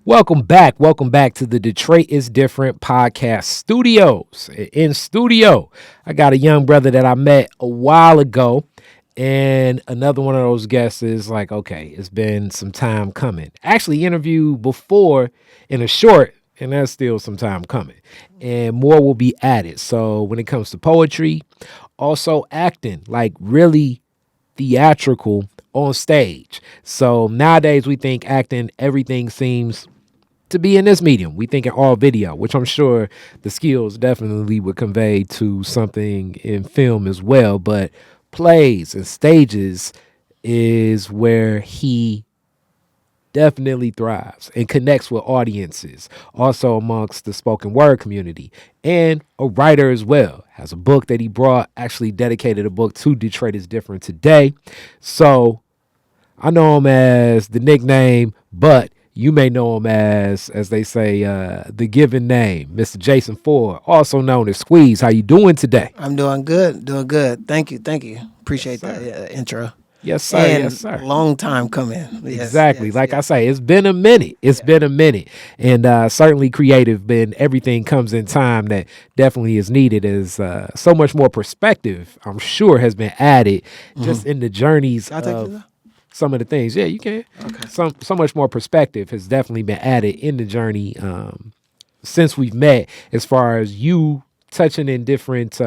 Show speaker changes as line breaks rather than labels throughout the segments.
Welcome back. Welcome back to the Detroit is Different podcast studios. In studio, I got a young brother that I met a while ago. And another one of those guests is like, okay, it's been some time coming. Actually, interviewed before in a short, and that's still some time coming. And more will be added. So when it comes to poetry, also acting, like really theatrical on stage. So nowadays we think acting, everything seems to be in this medium. We think in all video, which I'm sure the skills definitely would convey to something in film as well. But plays and stages is where he definitely thrives and connects with audiences, also amongst the spoken word community, and a writer as well. Has a book that he brought, actually dedicated a book to Detroit is Different today. So I know him as the nickname, but you may know him as they say, the given name, Mr. Jason Ford, also known as Squeeze. How you doing today?
I'm doing good, Thank you. Appreciate
Yes,
that intro.
Yes, sir.
And
yes, sir.
long time coming. Yes,
Exactly.
yes,
Like I
yes.
say, it's been a minute. It's been a minute. And certainly creative, but everything comes in time that definitely is needed as so much more perspective, I'm sure, has been added just in the journeys
Can I take
of
this?
some of the things. Yeah, you can.
Okay.
So much more perspective has definitely been added in the journey since we've met, as far as you touching in different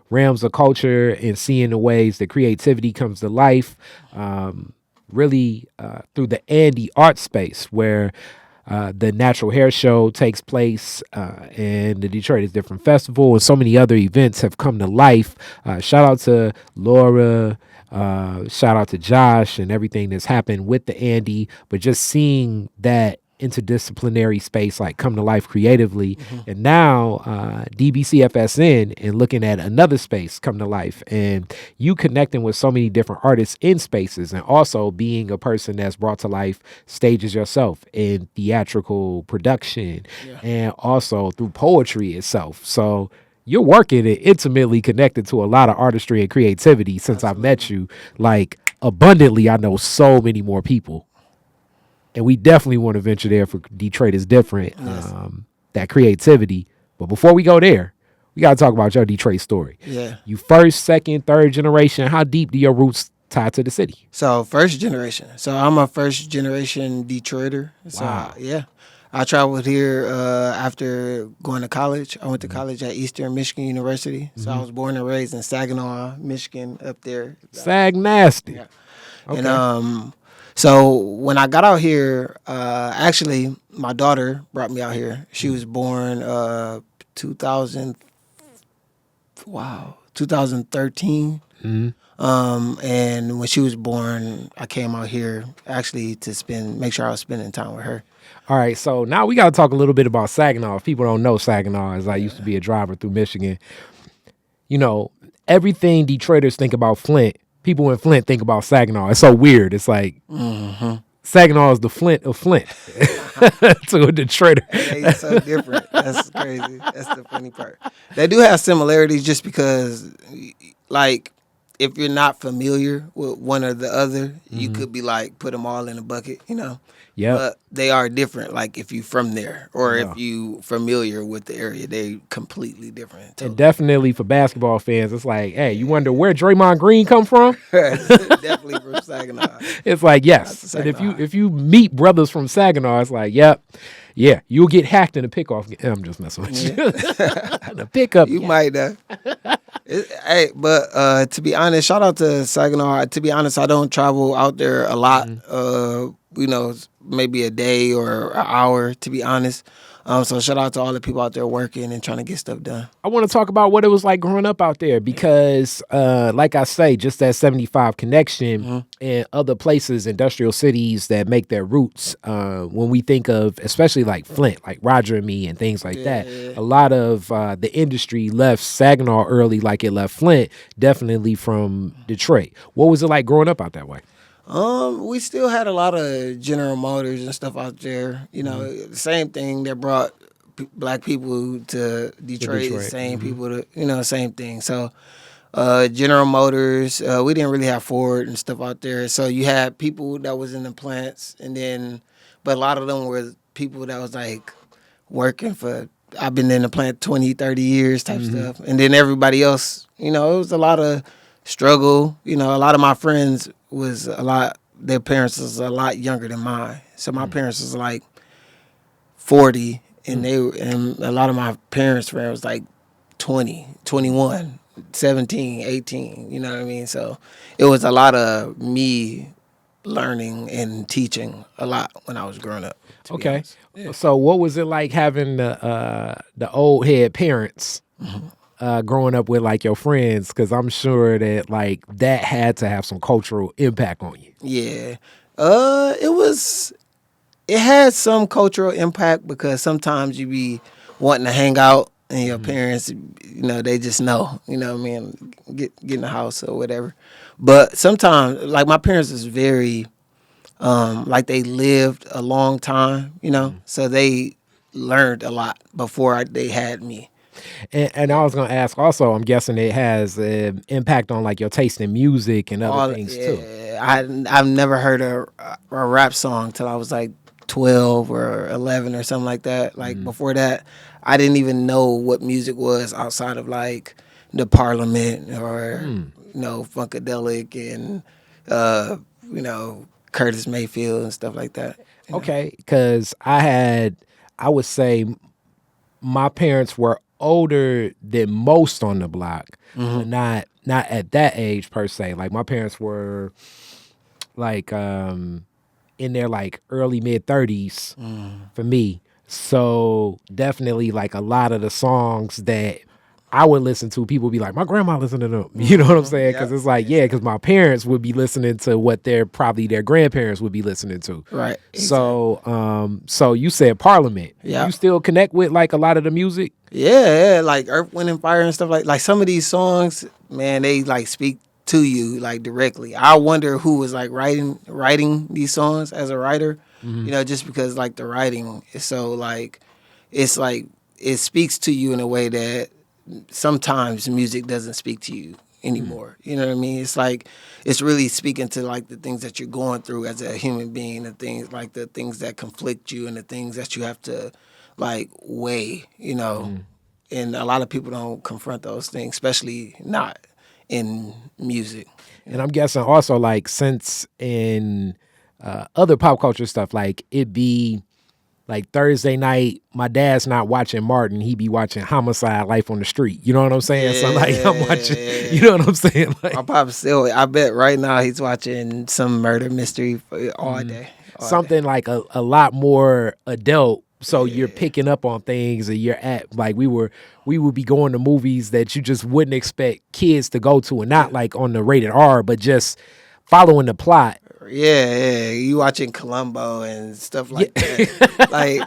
realms of culture and seeing the ways that creativity comes to life, really through the Andy art space, where the Natural Hair Show takes place, and the Detroit is Different Festival, and so many other events have come to life. Shout out to Laura. Shout out to Josh and everything that's happened with the Andy, but just seeing that interdisciplinary space like come to life creatively, and now DBCFSN, and looking at another space come to life, and you connecting with so many different artists in spaces, and also being a person that's brought to life stages yourself in theatrical production, and also through poetry itself. So you're working and intimately connected to a lot of artistry and creativity since I've met you. Like abundantly, I know so many more people. And we definitely want to venture there for Detroit is Different, that creativity. But before we go there, we got to talk about your Detroit story.
Yeah.
You first, second, third generation. How deep do your roots tie to the city?
So first generation. So I'm a first generation Detroiter. So
Wow.
yeah. I traveled here after going to college. I went to college at Eastern Michigan University. So I was born and raised in Saginaw, Michigan, up there.
Sag nasty.
Yeah.
Okay.
And so when I got out here, actually my daughter brought me out here. She was born 2013. And when she was born, I came out here actually to make sure I was spending time with her.
All right, so now we got to talk a little bit about Saginaw. If people don't know Saginaw, as I used to be a driver through Michigan, you know, everything Detroiters think about Flint, people in Flint think about Saginaw. It's so weird. It's like Saginaw is the Flint of Flint to a Detroiter.
It's so different. That's crazy. That's the funny part. They do have similarities just because, like, if you're not familiar with one or the other, you could be like, put them all in a bucket, you know?
Yep.
But they are different, like if you from there or
Yeah.
if you familiar with the area, they completely different.
And definitely for basketball fans, it's like, hey, you wonder where Draymond Green come from?
Definitely from Saginaw.
It's like, yes.
That's
And
Saginaw.
if you meet brothers from Saginaw, it's like, yep, yeah, you'll get hacked in a pickoff. I'm just messing with you. The pickup.
You might hey, but to be honest, shout out to Saginaw. To be honest, I don't travel out there a lot. You know, maybe a day or an hour, to be honest. So shout out to all the people out there working and trying to get stuff done.
I want to talk about what it was like growing up out there because, like I say, just that 75 connection and other places, industrial cities that make their roots. When we think of, especially like Flint, like Roger and Me and things like that, a lot of the industry left Saginaw early like it left Flint, definitely from Detroit. What was it like growing up out that way?
We still had a lot of General Motors and stuff out there. You know, the same thing that brought black people to Detroit. Same people to, you know, same thing. So, General Motors, we didn't really have Ford and stuff out there. So you had people that was in the plants, and then, but a lot of them were people that was like working for, I've been in the plant 20, 30 years type stuff. And then everybody else, it was a lot of struggle. A lot of my friends their parents was a lot younger than mine. So my parents was like 40 and and a lot of my parents' friends was like 20, 21, 17, 18, you know what I mean? So it was a lot of me learning and teaching a lot when I was growing up.
Okay. Yeah. So what was it like having the old head parents growing up with like your friends? Because I'm sure that like that had to have some cultural impact on you.
Yeah. It had some cultural impact because sometimes you be wanting to hang out and your parents, they just know, what I mean, get in the house or whatever. But sometimes, like my parents is very, like they lived a long time, so they learned a lot before they had me.
And I was gonna ask also, I'm guessing it has an impact on like your taste in music and other things too.
I've never heard a rap song till I was like 12 or 11 or something like that. Like before that, I didn't even know what music was outside of like the Parliament or Funkadelic and Curtis Mayfield and stuff like that.
Okay, because I would say my parents were older than most on the block, but not at that age per se. Like my parents were like in their like early mid 30s for me. So definitely like a lot of the songs that I would listen to, people would be like, my grandma listened to them. You know what I'm saying? Because it's like, because my parents would be listening to what probably their grandparents would be listening to.
Right.
So, so you said Parliament.
Yeah.
You still connect with like a lot of the music?
Yeah, like Earth, Wind, and Fire and stuff like some of these songs, man, they like speak to you like directly. I wonder who was like writing these songs as a writer, just because like the writing is so like, it's like it speaks to you in a way that sometimes music doesn't speak to you anymore. You know what I mean? It's like it's really speaking to like the things that you're going through as a human being, the things that conflict you and the things that you have to like weigh, And a lot of people don't confront those things, especially not in music.
And I'm guessing also like since in other pop culture stuff, like it be like Thursday night, my dad's not watching Martin, he be watching Homicide: Life on the Street. You know what I'm saying? So like I'm watching, you know what I'm saying? Like,
my pop still, I bet right now he's watching some murder mystery all day.
Something like a lot more adult. So you're picking up on things and you're at like we would be going to movies that you just wouldn't expect kids to go to, and not like on the rated R, but just following the plot.
Yeah, you watching Columbo and stuff like that. Like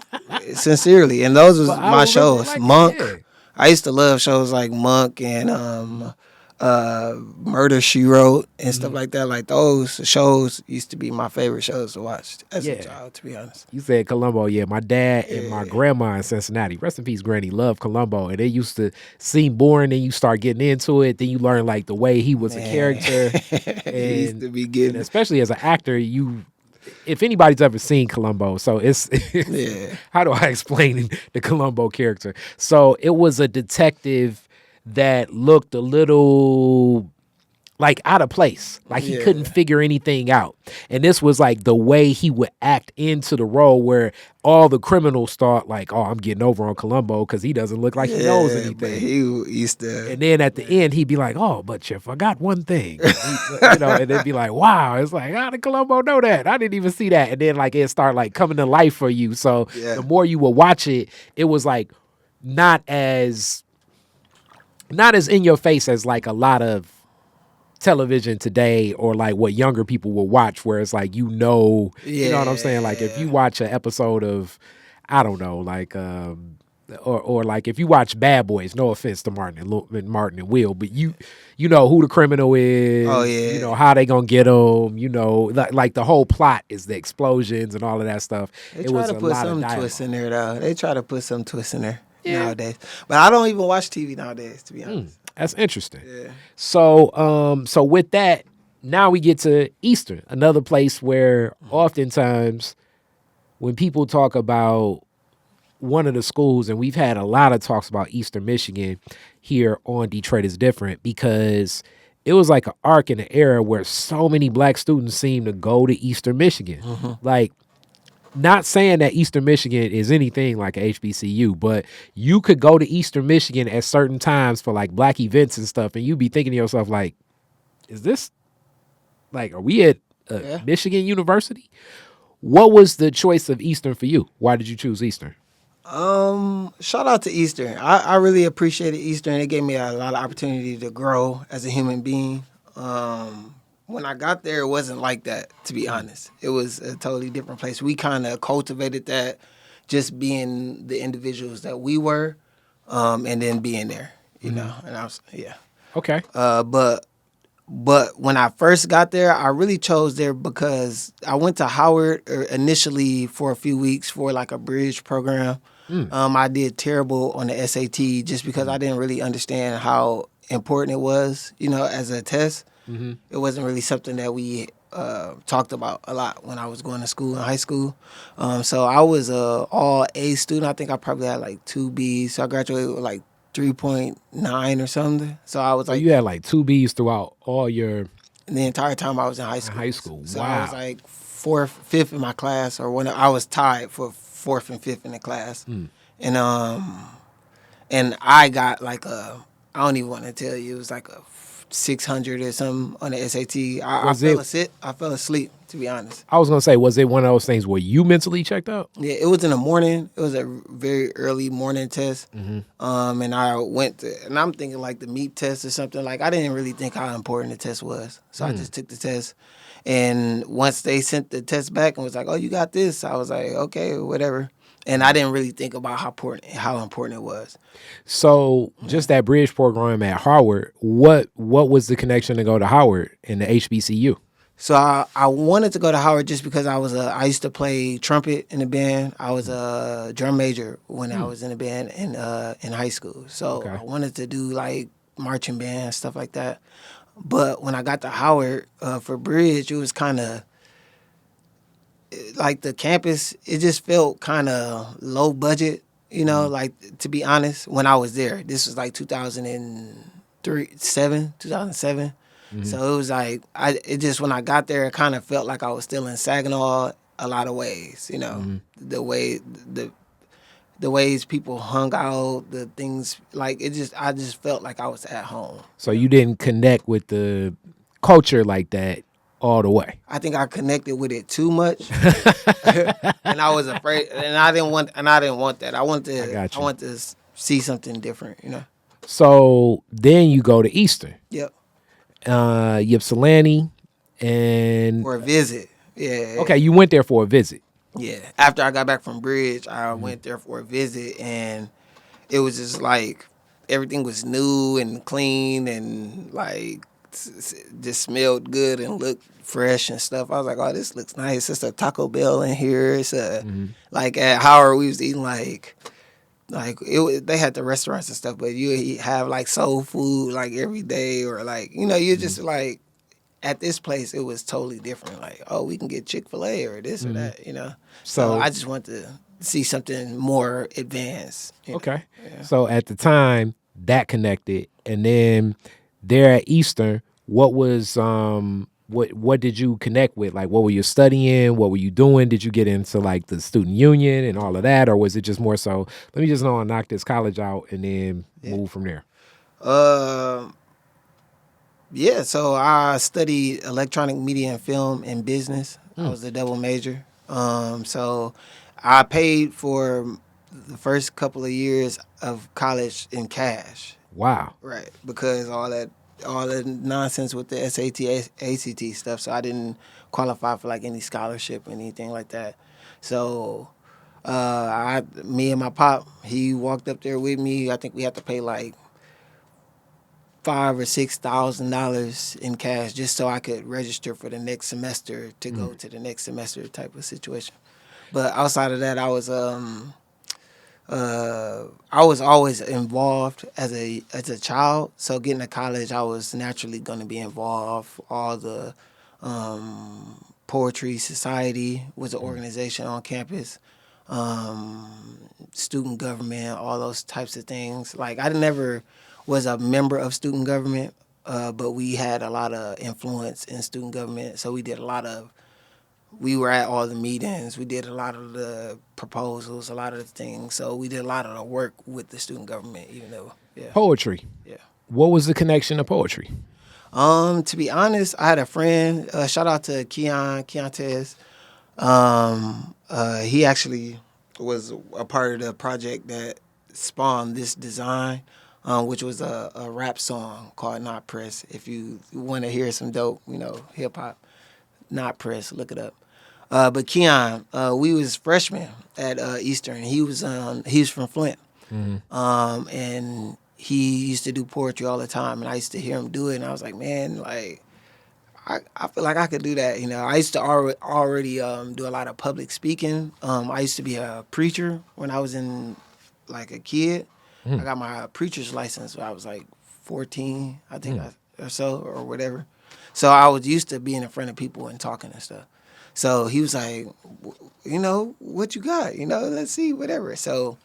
sincerely, and those was my shows. Like Monk. I used to love shows like Monk and Murder, She Wrote and stuff like that. Like those shows used to be my favorite shows to watch as a child, to be honest.
You said Columbo, my dad and my grandma in Cincinnati, rest in peace, Granny, loved Columbo, and they used to seem boring. Then you start getting into it, then you learn like the way he was a character. And,
he used to be getting,
especially as an actor, if anybody's ever seen Columbo, so it's how do I explain the Columbo character? So it was a detective that looked a little like out of place, like he couldn't figure anything out. And this was like the way he would act into the role, where all the criminals thought like, oh, I'm getting over on Columbo because he doesn't look like he knows anything.
But he used to,
and then at the end he'd be like, oh, but you forgot one thing. And they'd be like, wow, it's like, how did Columbo know that? I didn't even see that. And then like it started like coming to life for you. So the more you would watch it, it was like not as in your face as like a lot of television today, or like what younger people will watch, where it's like, you know what I'm saying? Like if you watch an episode of, I don't know, like or like if you watch Bad Boys, no offense to Martin and Will, but you know who the criminal is.
Oh yeah.
You know how they gonna get him. You know, like the whole plot is the explosions and all of that stuff.
They try to put some twist in there though. They try to put some twist in there nowadays. But I don't even watch TV nowadays, to be honest.
That's interesting. Yeah. So so with that, now we get to Easter, another place where oftentimes when people talk about one of the schools, and we've had a lot of talks about Eastern Michigan here on Detroit is Different, because it was like an arc in an era where so many black students seemed to go to Eastern Michigan. Like, not saying that Eastern Michigan is anything like a HBCU, but you could go to Eastern Michigan at certain times for like black events and stuff, and you'd be thinking to yourself, like, is this like, are we at
Yeah.
Michigan University? What was the choice of Eastern for you? Why did you choose Eastern?
Shout out to Eastern. I really appreciated Eastern. It gave me a lot of opportunity to grow as a human being. When I got there, it wasn't like that, to be honest. It was a totally different place. We kind of cultivated that just being the individuals that we were, and then being there, you know. And I was, yeah.
Okay.
But when I first got there, I really chose there because I went to Howard initially for a few weeks for like a bridge program. I did terrible on the SAT just because I didn't really understand how important it was, you know, as a test. It wasn't really something that we talked about a lot when I was going to school in high school. So I was a all A student. I think I probably had like 2 Bs. So I graduated with like 3.9 or something. So I was
So
like
you had like 2 Bs throughout all your
the entire time I was in high school.
high school.
So
Wow.
I was like fourth, fifth in my class, or when I was tied for fourth and fifth in the class. And I got like I don't even want to tell you, it was like a 600 or something on the SAT. I fell asleep, to be honest.
I was gonna say, was it one of those things where you mentally checked out?
Yeah, it was in the morning. It was a very early morning test. And I went to, and I'm thinking like the meat test or something. Like I didn't really think how important the test was. So I just took the test. And once they sent the test back and was like, "Oh, you got this," I was like, "Okay, whatever." And I didn't really think about how important it was.
So just that bridge program at Howard, what was the connection to go to Howard in the HBCU?
So I wanted to go to Howard just because I used to play trumpet in the band. I was a drum major when I was in the band in high school. So I wanted to do like marching band, stuff like that. But when I got to Howard for bridge, it was kind of like the campus. It just felt kind of low budget, you know. Like, to be honest, when I was there, this was like 2007. So it was like when I got there, it kind of felt like I was still in Saginaw a lot of ways, you know. The ways people hung out, the things, like I just felt like I was at home.
So you didn't connect with the culture like that all the way.
I think I connected with it too much, and I was afraid, and I didn't want that. I wanted to see something different, you know.
So then you go to Eastern.
Yep.
Ypsilanti, and
For a visit. Yeah.
okay, you went there for a visit.
Yeah. After I got back from Bridge, I went there for a visit, and it was just like everything was new and clean and like just smelled good and looked fresh and stuff. I was like, oh, this looks nice. It's a Taco Bell in here. It's like at Howard, we was eating like they had the restaurants and stuff, but you have like soul food like every day, or like, you know, you're just like, at this place, it was totally different. Like, oh, we can get Chick-fil-A or this or that, you know. So I just want to see something more advanced. You know?
Okay.
Yeah.
So at the time that connected, and then there at Eastern, what was what did you connect with? Like, what were you studying? What were you doing? Did you get into like the student union and all of that, or was it just more so, let me just know and knock this college out and then move from there?
Yeah, so I studied electronic media and film and business. I was a double major. So I paid for the first couple of years of college in cash.
Wow.
Right, because all the nonsense with the SAT, ACT stuff, so I didn't qualify for like any scholarship or anything like that. So me and my pop, he walked up there with me. I think we had to pay like $5,000 or $6,000 in cash just so I could register for the next semester to go to the next semester type of situation. But outside of that, I was always involved as a child. So getting to college, I was naturally going to be involved. All the Poetry Society was an organization on campus. Student government, all those types of things. Like I never was a member of student government, but we had a lot of influence in student government. So we were at all the meetings. We did a lot of the proposals, a lot of the things. So we did a lot of the work with the student government, even though, yeah.
Poetry.
Yeah.
What was the connection to poetry?
To be honest, I had a friend, shout out to Keontae. He actually was a part of the project that spawned this design, which was a rap song called Not Press. If you want to hear some dope, hip hop, Not Press, look it up. But Keon, we was freshmen at Eastern. He was from Flint, and he used to do poetry all the time, and I used to hear him do it, and I was like, man, like I feel like I could do that. I used to already do a lot of public speaking. I used to be a preacher when I was in like a kid. I got my preacher's license when I was like 14, I think, or so, or whatever. So I was used to being in front of people and talking and stuff. So he was like, what you got? Let's see, whatever. So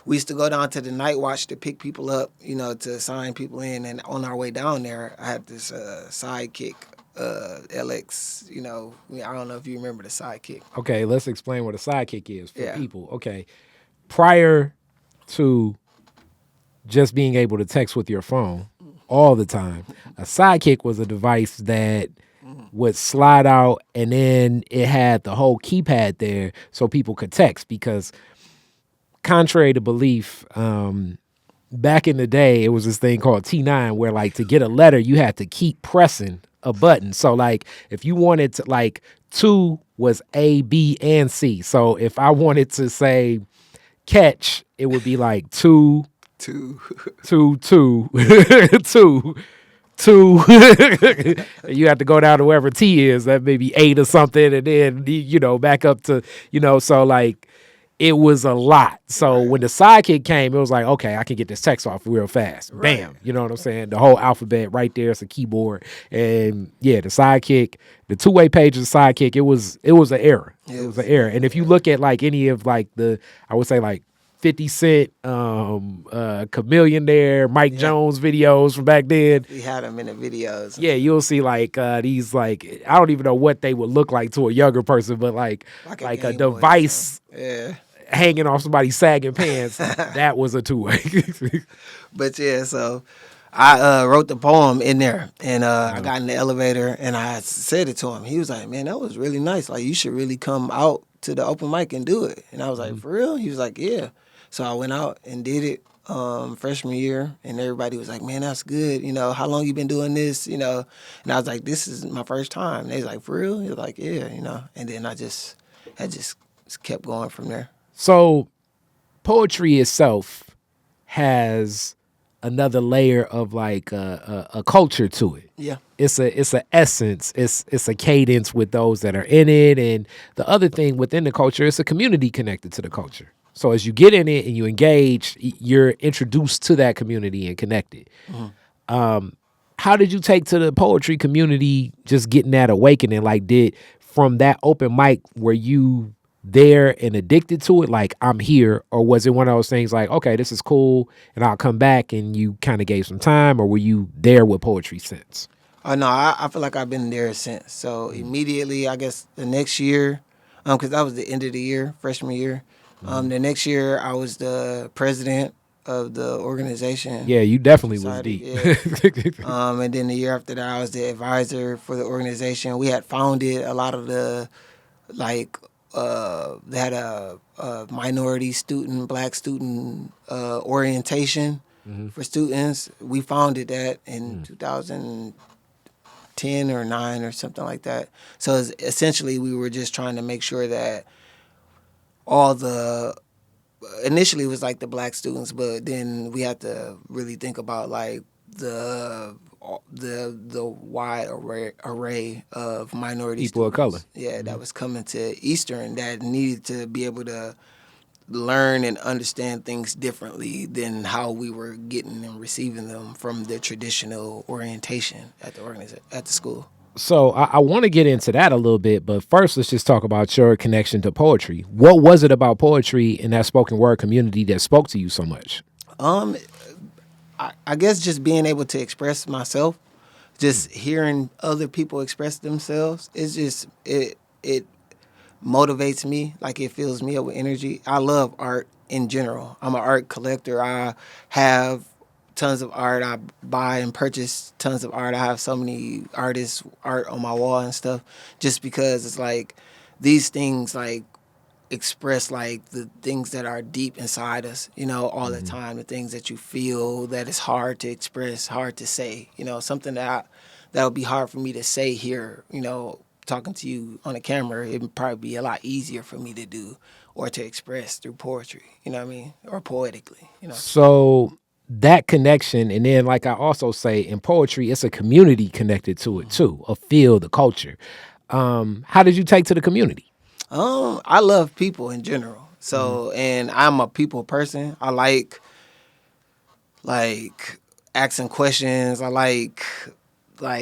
we used to go down to the night watch to pick people up, to sign people in. And on our way down there, I had this sidekick, LX, I don't know if you remember the sidekick.
Okay, let's explain what a sidekick is for
Yeah.
people. Okay. Prior to just being able to text with your phone all the time, a sidekick was a device that would slide out, and then it had the whole keypad there so people could text, because contrary to belief, back in the day, it was this thing called T9 where, like, to get a letter, you had to keep pressing a button. So, like, if you wanted to, like, 2 was A, B, and C. So if I wanted to say catch, it would be like 2,
2.
2, 2, 2. 2. You have to go down to wherever T is. That may be 8 or something, and then back up to So like, it was a lot. So when the sidekick came, it was like, okay, I can get this text off real fast.
Right.
Bam. You know what I'm saying? The whole alphabet right there. It's a keyboard, and yeah, the sidekick, the two-way page of the sidekick. It was an error. It was an error. And if you look at like any of like I would say like 50 Cent, Chameleon there, Mike Jones videos from back then.
We had them in the videos.
Yeah, you'll see like these, like, I don't even know what they would look like to a younger person, but like a device hanging off somebody's sagging pants. That was a two-way.
But yeah, so I wrote the poem in there, and I got in the elevator and I said it to him. He was like, man, that was really nice. Like, you should really come out to the open mic and do it. And I was like, for real? He was like, yeah. So I went out and did it freshman year, and everybody was like, man, that's good. How long you been doing this? And I was like, this is my first time. And they was like, for real? He was like, yeah, And then I just kept going from there.
So poetry itself has another layer of like a culture to it.
Yeah.
It's a essence. It's a cadence with those that are in it. And the other thing within the culture, it's a community connected to the culture. So as you get in it and you engage, you're introduced to that community and connected. How did you take to the poetry community, just getting that awakening? Like, did from that open mic, were you there and addicted to it, like, I'm here? Or was it one of those things like, okay, this is cool and I'll come back, and you kind of gave some time? Or were you there with poetry since?
Oh, no, I feel like I've been there since. So immediately, I guess the next year, because that was the end of the year, freshman year. The next year, I was the president of the organization.
Yeah, you definitely
Society,
was deep.
yeah. And then the year after that, I was the advisor for the organization. We had founded a lot of the, like, they had a minority student, black student orientation for students. We founded that in 2010 or 9 or something like that. So essentially, we were just trying to make sure that initially it was like the black students, but then we had to really think about like the wide array of minority
People of
students.
color.
Yeah, that was coming to Eastern that needed to be able to learn and understand things differently than how we were getting and receiving them from the traditional orientation at the school.
So I want to get into that a little bit, but first let's just talk about your connection to poetry. What was it about poetry in that spoken word community that spoke to you so much?
Um, I guess just being able to express myself, just hearing other people express themselves, it's just it motivates me. Like it fills me up with energy. I love art in general. I'm an art collector. I have tons of art. I buy and purchase tons of art. I have so many artists' art on my wall and stuff, just because it's like these things like express like the things that are deep inside us, all the time, the things that you feel that is hard to express, hard to say, something that would be hard for me to say here, talking to you on a camera. It would probably be a lot easier for me to do or to express through poetry, you know what I mean? Or poetically.
So that connection, and then like I also say in poetry, it's a community connected to it too, a field, a culture. How did you take to the community?
I love people in general. So, and I'm a people person. I like asking questions. I like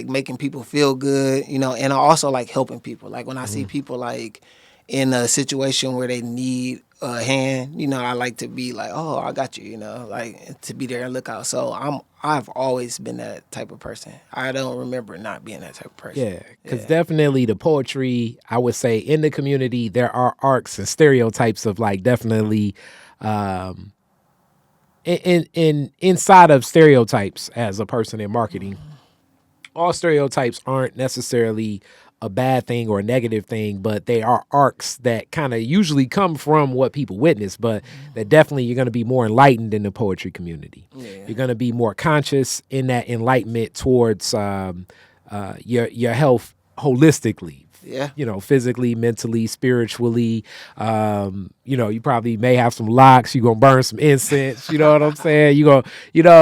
making people feel good, and I also like helping people. Like when I see people like in a situation where they need a hand, I like to be like, oh, I got you, like to be there and look out. So I've always been that type of person. I don't remember not being that type of person.
Yeah, because definitely the poetry, I would say in the community, there are arcs and stereotypes of like definitely um, in inside of stereotypes as a person in marketing. All stereotypes aren't necessarily a bad thing or a negative thing, but they are arcs that kind of usually come from what people witness, but that definitely you're going to be more enlightened in the poetry community.
Yeah.
You're going to be more conscious in that enlightenment towards your health holistically.
Yeah.
Physically, mentally, spiritually. You probably may have some locks. You're gonna burn some incense. You know what I'm saying? You know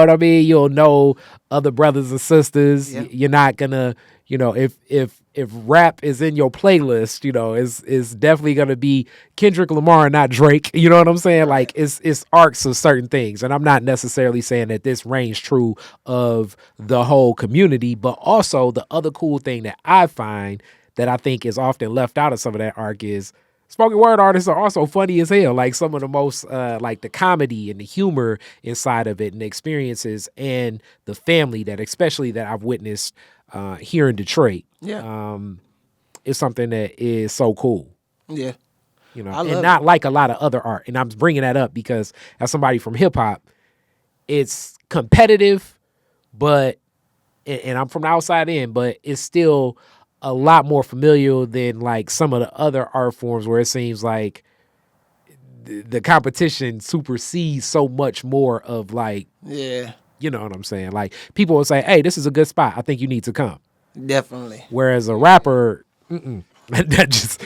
what I mean? You'll know other brothers and sisters.
Yeah.
You're not gonna, if rap is in your playlist, is definitely gonna be Kendrick Lamar and not Drake. You know what I'm saying? Like it's arcs of certain things. And I'm not necessarily saying that this reigns true of the whole community, but also the other cool thing that I find that I think is often left out of some of that arc is spoken word artists are also funny as hell. Like some of the most, like the comedy and the humor inside of it and the experiences and the family that, especially that I've witnessed here in Detroit,
Yeah.
is something that is so cool.
Yeah. I
And
love
not like a lot of other art. And I'm bringing that up because as somebody from hip hop, it's competitive, but and I'm from the outside in, but it's still a lot more familiar than like some of the other art forms where it seems like the competition supersedes so much more of like,
Yeah.
you know what I'm saying? Like people will say, hey, this is a good spot. I think you need to come.
Definitely.
Whereas a rapper, that just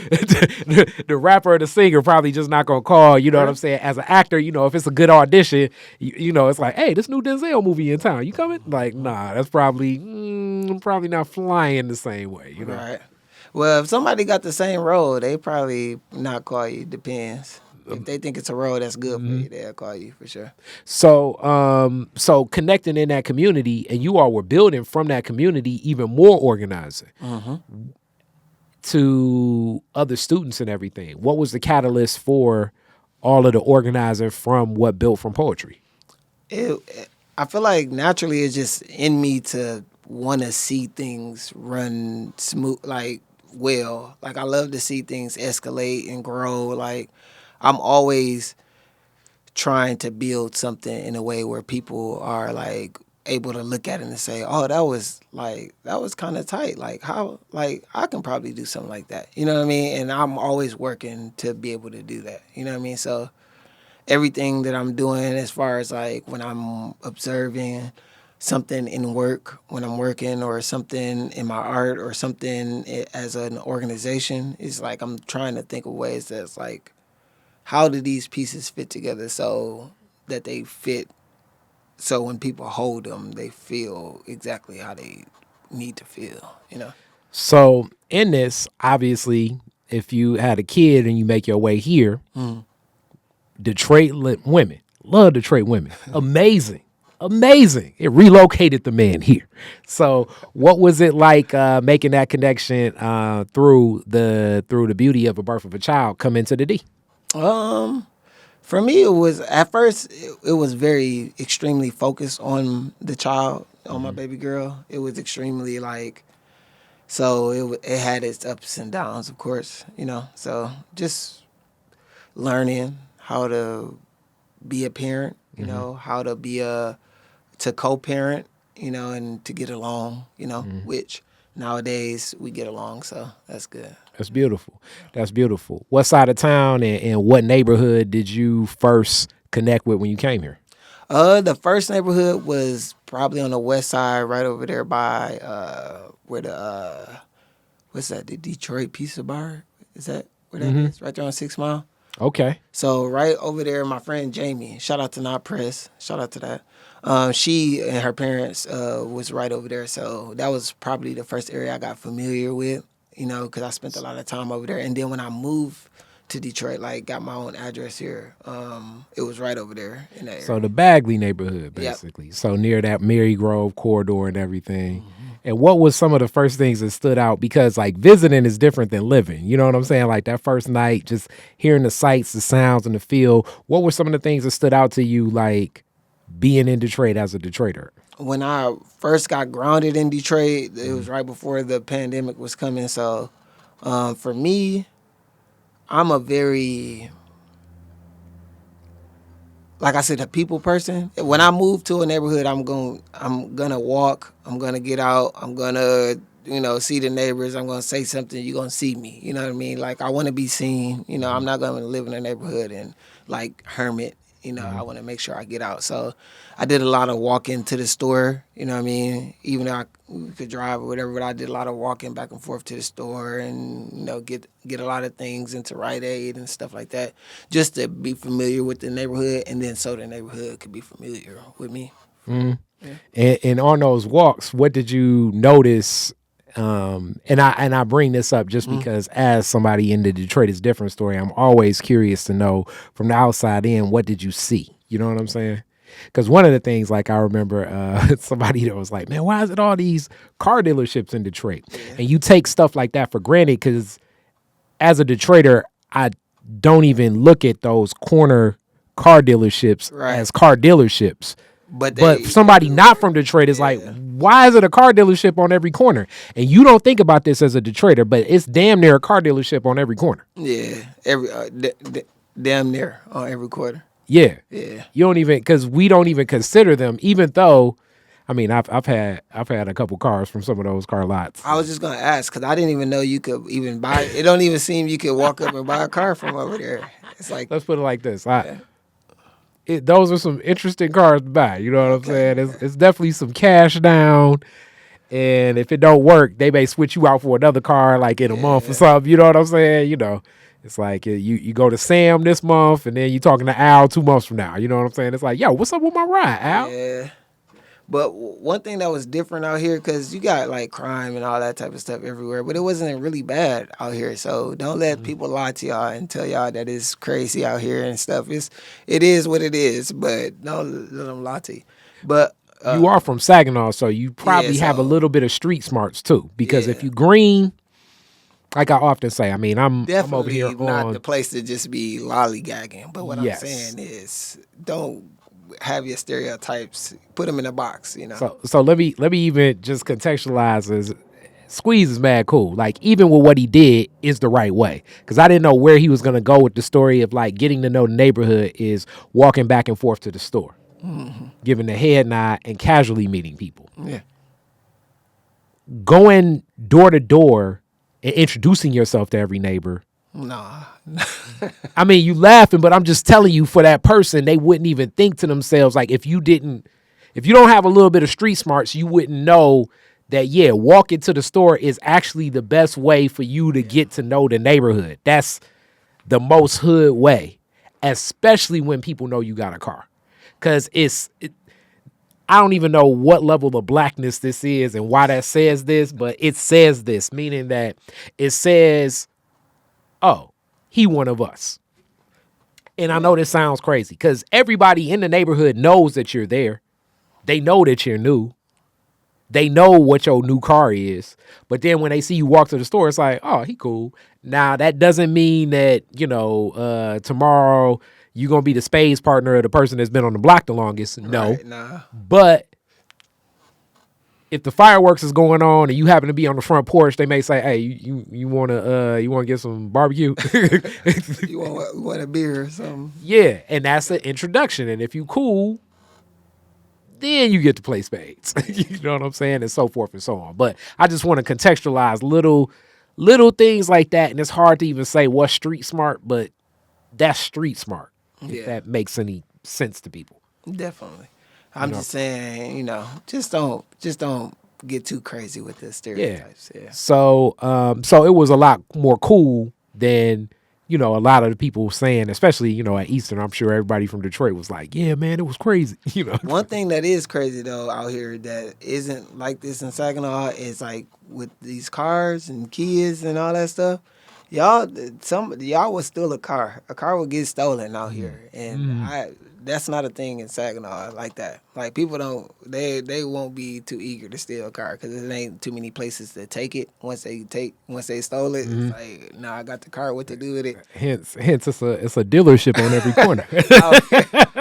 the rapper or the singer probably just not gonna call. You know what I'm saying? As an actor, if it's a good audition, it's like, hey, this new Denzel movie in town. You coming? Like, nah, that's probably not flying the same way.
Right. Well, if somebody got the same role, they probably not call you. Depends. If they think it's a role that's good for you, they'll call you for sure.
So connecting in that community, and you all were building from that community even more organizing to other students and everything. What was the catalyst for all of the organizing from what built from poetry?
I feel like naturally it's just in me to want to see things run smooth, like well. Like I love to see things escalate and grow. Like I'm always trying to build something in a way where people are like able to look at it and say, "Oh, that was kind of tight. Like how like I can probably do something like that." You know what I mean? And I'm always working to be able to do that. You know what I mean? So everything that I'm doing as far as like when I'm observing something in work, when I'm working, or something in my art, or something as an organization, is like I'm trying to think of ways that's like, how do these pieces fit together so that they fit, so when people hold them, they feel exactly how they need to feel.
So in this, obviously, if you had a kid and you make your way here, Detroit women, love Detroit women, amazing. Amazing. It relocated the man here. So what was it like making that connection through the beauty of a birth of a child come into the D?
For me, it was at first it was very extremely focused on the child, on my baby girl. It was extremely like, so it had its ups and downs, of course, you know. So just learning how to be a parent, you know, how to be to co-parent, you know, and to get along, you know, which nowadays we get along, so that's good.
That's beautiful. That's beautiful. What side of town and what neighborhood did you first connect with when you came here?
The first neighborhood was probably on the west side, right over there by where the what's that? The Detroit Pizza Bar? Is that where that is? Right there on 6 Mile.
Okay.
So right over there, my friend Jamie. Shout out to Not Press. Shout out to that. She and her parents was right over there. So that was probably the first area I got familiar with. You know, because I spent a lot of time over there. And then when I moved to Detroit, like got my own address here, it was right over there in that area.
So the Bagley neighborhood, basically. Yep. So near that Mary Grove corridor and everything. And what was some of the first things that stood out? Because like visiting is different than living. You know what I'm saying? Like that first night, just hearing the sights, the sounds, and the feel. What were some of the things that stood out to you, like being in Detroit as a Detroiter?
When I first got grounded in Detroit, it was right before the pandemic was coming. So for me, I'm a very, like I said, a people person. When I move to a neighborhood, I'm gonna walk. I'm gonna get out. I'm gonna, you know, see the neighbors. I'm gonna say something. You're gonna see me. You know what I mean? Like I want to be seen. You know, I'm not gonna live in a neighborhood and like hermit. You know, I want to make sure I get out. So I did a lot of walking to the store. You know what I mean? Even though I could drive or whatever, but I did a lot of walking back and forth to the store and, you know, get a lot of things into Rite Aid and stuff like that, just to be familiar with the neighborhood, and then so the neighborhood could be familiar with me.
Yeah. And on those walks, what did you notice? And I bring this up just because as somebody in the Detroit is different story, I'm always curious to know from the outside in, what did you see? You know what I'm saying? Because one of the things, like I remember somebody that was like, man, why is it all these car dealerships in Detroit? Yeah. And you take stuff like that for granted because as a Detroiter, I don't even look at those corner car dealerships as car dealerships. But somebody not from Detroit is like, why is it a car dealership on every corner? And you don't think about this as a Detroiter, but it's damn near a car dealership on every corner.
Yeah, damn near on every corner.
Yeah. You don't even, because we don't even consider them, even though, I mean, I've had a couple cars from some of those car lots.
I was just gonna ask because I didn't even know you could even buy. It don't even seem you could walk up and buy a car from over there. It's like,
let's put it like this. Those are some interesting cars to buy. You know what I'm saying? It's definitely some cash down. And if it don't work, they may switch you out for another car like in a month or something. You know what I'm saying? You know, it's like you go to Sam this month and then you talking to Al 2 months from now. You know what I'm saying? It's like, yo, what's up with my ride, Al?
Yeah. But one thing that was different out here, because you got like crime and all that type of stuff everywhere, but it wasn't really bad out here. So don't let people lie to y'all and tell y'all that it's crazy out here and stuff. It is what it is, but don't let them lie to you. But
you are from Saginaw, so you probably have a little bit of street smarts too. Because if you green, like I often say, I mean, I'm over here
not the place to just be lollygagging. But what I'm saying is, don't have your stereotypes, put them in a box, you know.
So let me even just contextualize as Squeeze is mad cool. Like even with what he did is the right way. Because I didn't know where he was gonna go with the story of like getting to know the neighborhood is walking back and forth to the store, giving the head nod and casually meeting people.
Yeah.
Going door to door and introducing yourself to every neighbor.
Nah.
I mean, you laughing, but I'm just telling you, for that person, they wouldn't even think to themselves, like if you don't have a little bit of street smarts, you wouldn't know that, walking to the store is actually the best way for you to get to know the neighborhood. That's the most hood way, especially when people know you got a car. Because I don't even know what level of blackness this is and why that says this, but it says this, meaning that it says, oh, he one of us. And I know this sounds crazy because everybody in the neighborhood knows that you're there. They know that you're new. They know what your new car is. But then when they see you walk to the store, it's like, oh, he cool. Now, that doesn't mean that, tomorrow you're going to be the spades partner of the person that's been on the block the longest. No.
Right, nah.
But if the fireworks is going on and you happen to be on the front porch, they may say, hey, you wanna get some barbecue?
You want a beer or something?
Yeah, and that's an introduction. And if you cool, then you get to play spades. You know what I'm saying? And so forth and so on. But I just want to contextualize little things like that. And it's hard to even say what's street smart, but that's street smart. If that makes any sense to people.
Definitely. I'm just saying, just don't get too crazy with the stereotypes. Yeah.
So it was a lot more cool than, a lot of the people saying, especially, at Eastern. I'm sure everybody from Detroit was like, yeah, man, it was crazy.
One thing that is crazy though out here that isn't like this in Saginaw is like with these cars and kids and all that stuff. Y'all would steal a car. A car would get stolen out here, and that's not a thing in Saginaw like that. Like people they won't be too eager to steal a car because there ain't too many places to take it. Once they stole it, it's like, nah, I got the car. What to do with it?
Hence, it's a dealership on every corner.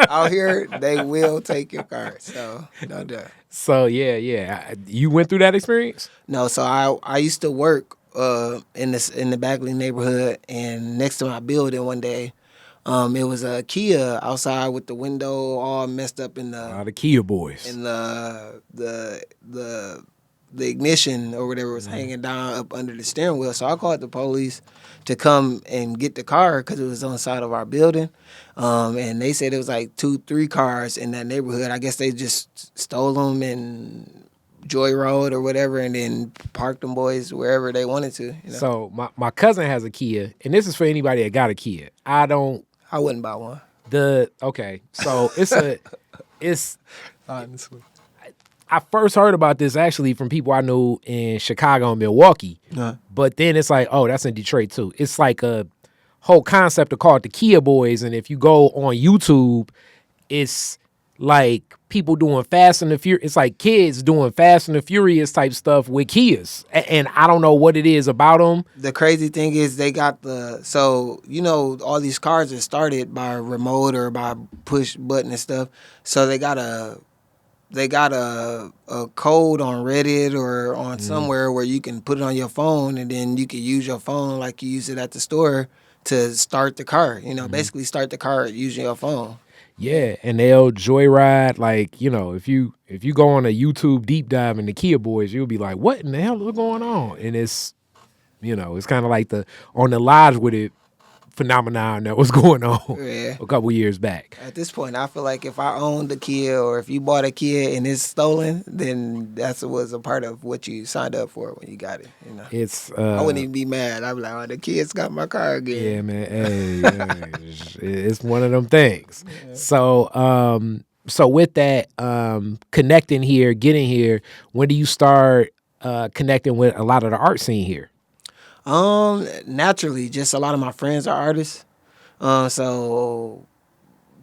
out here, they will take your car. So no doubt.
So yeah. You went through that experience?
No, so I used to work in the Bagley neighborhood, and next to my building one day, it was a Kia outside with the window all messed up in
the Kia boys,
and the ignition or whatever was hanging down up under the steering wheel. So I called the police to come and get the car because it was on the side of our building, and they said it was like 2-3 cars in that neighborhood. I guess they just stole them and Joy Road or whatever, and then park them boys wherever they wanted to.
So my cousin has a Kia, and this is for anybody that got a Kia. I
wouldn't buy one.
So it's
honestly.
I first heard about this actually from people I knew in Chicago and Milwaukee, but then it's like, oh, that's in Detroit too. It's like a whole concept to call it the Kia Boys, and if you go on YouTube, it's like people doing Fast and the Furious. It's like kids doing Fast and the Furious type stuff with Kias. And I don't know what it is about them.
The crazy thing is they got all these cars are started by remote or by push button and stuff. So they got a code on Reddit or on somewhere where you can put it on your phone, and then you can use your phone like you use it at the store to start the car. Basically start the car using your phone.
Yeah, and they'll joyride, like, if you go on a YouTube deep dive in the Kia Boys, you'll be like, what in the hell is going on? And it's, it's kind of like the On the Lodge with It phenomenon that was going on a couple years back.
At this point, I feel like if I owned a Kia or if you bought a Kia and it's stolen, then that was a part of what you signed up for when you got it.
It's
I wouldn't even be mad. I'd be like, oh, the Kia's got my car again.
Yeah, man. It's one of them things. Yeah. So with that, connecting here, getting here, when do you start connecting with a lot of the art scene here?
Naturally, just a lot of my friends are artists. So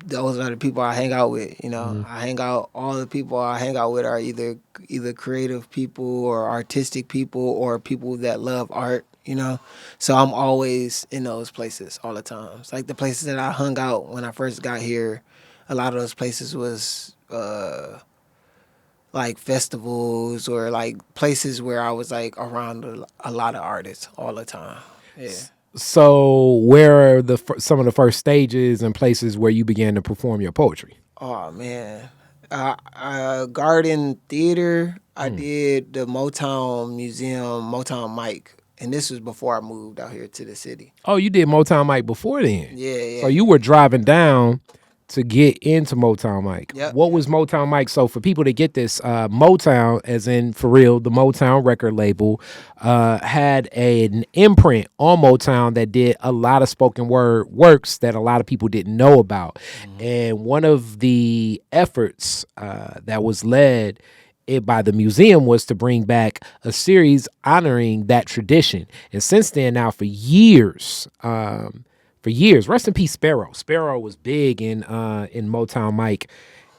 those are the people I hang out with, all the people I hang out with are either creative people or artistic people or people that love art, So I'm always in those places all the time. It's like the places that I hung out when I first got here, a lot of those places was like festivals or like places where I was like around a lot of artists all the time. Yeah.
So where are some of the first stages and places where you began to perform your poetry?
Oh man, Garden Theater. I did the Motown Museum, Motown Mic, and this was before I moved out here to the city.
Oh, you did Motown Mic before then?
Yeah.
So you were driving down to get into Motown Mic.
Yep.
What was Motown Mic? So for people to get this, Motown, as in for real, the Motown record label, had an imprint on Motown that did a lot of spoken word works that a lot of people didn't know about. And one of the efforts that was led by the museum was to bring back a series honoring that tradition. And since then, now for years, rest in peace, Sparrow. Sparrow was big in Motown Mic,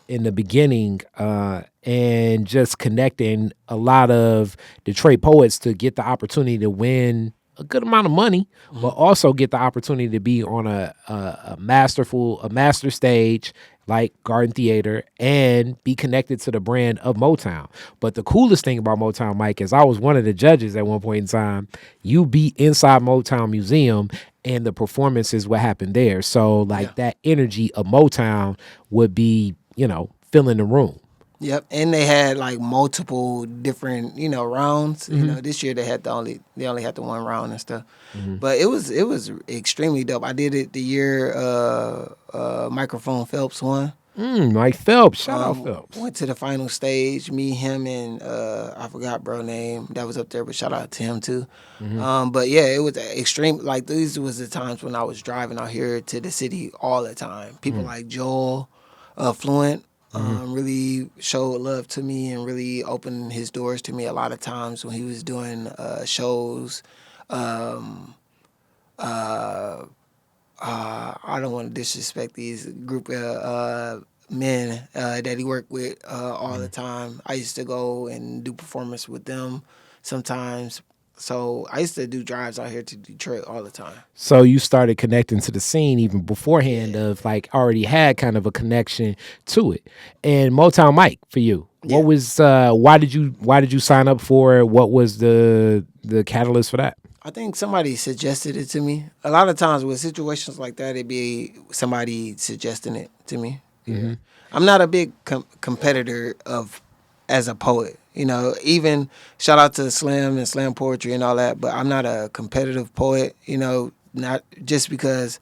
in the beginning, and just connecting a lot of Detroit poets to get the opportunity to win a good amount of money, but also get the opportunity to be on a master stage like Garden Theater and be connected to the brand of Motown. But the coolest thing about Motown Mike is I was one of the judges at one point in time. You be inside Motown Museum and the performances what happened there. So like that energy of Motown would be, filling the room.
Yep, and they had like multiple different, rounds. This year they only had the one round and stuff. But it was extremely dope. I did it the year Microphone Phelps won.
Mike Phelps, shout out Phelps.
Went to the final stage. Me, him, and I forgot bro name that was up there, but shout out to him too. But yeah, it was extreme. Like these was the times when I was driving out here to the city all the time. People like Joel, Fluent. Really showed love to me and really opened his doors to me a lot of times when he was doing shows. I don't want to disrespect these group of men that he worked with all the time. I used to go and do performance with them sometimes. So I used to do drives out here to Detroit all the time.
So you started connecting to the scene even beforehand of like already had kind of a connection to it. And Motown Mic for you. What was why did you sign up for it? What was the catalyst for that?
I think somebody suggested it to me. A lot of times with situations like that, it'd be somebody suggesting it to me. Yeah. I'm not a big competitor as a poet. Even shout out to Slam and Slam Poetry and all that, but I'm not a competitive poet, not just because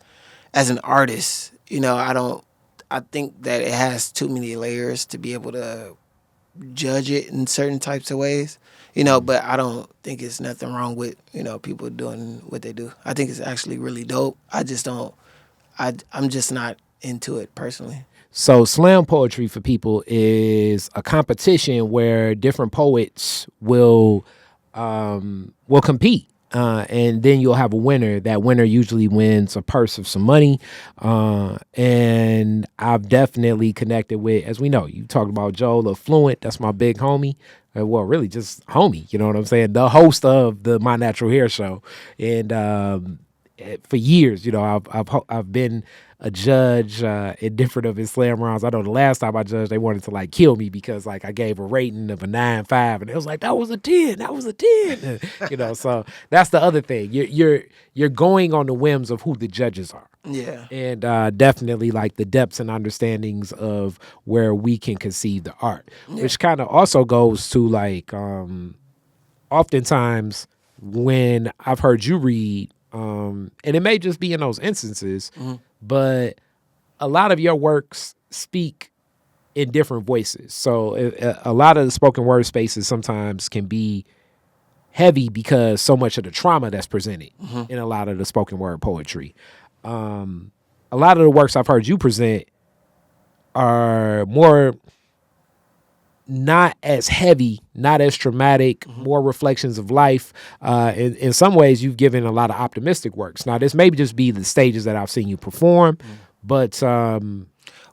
as an artist, I think that it has too many layers to be able to judge it in certain types of ways, but I don't think it's nothing wrong with, people doing what they do. I think it's actually really dope. I'm just not into it personally.
So slam poetry for people is a competition where different poets will compete. And then you'll have a winner. That winner usually wins a purse of some money. And I've definitely connected with, as we know, you talked about Joel Affluent. That's my big homie. Well, really just homie. You know what I'm saying? The host of the My Natural Hair show. And for years, I've been a judge in different of his slam rounds. I know the last time I judged, they wanted to like kill me because like I gave a rating of a 9.5, and it was like that was a 10. That was a 10. So that's the other thing. You're going on the whims of who the judges are.
Yeah,
and definitely like the depths and understandings of where we can conceive the art, which kind of also goes to like oftentimes when I've heard you read. And it may just be in those instances, but a lot of your works speak in different voices. So a lot of the spoken word spaces sometimes can be heavy because so much of the trauma that's presented in a lot of the spoken word poetry. A lot of the works I've heard you present are more not as heavy, not as traumatic, more reflections of life. In some ways, you've given a lot of optimistic works. Now, this may just be the stages that I've seen you perform, but...
well,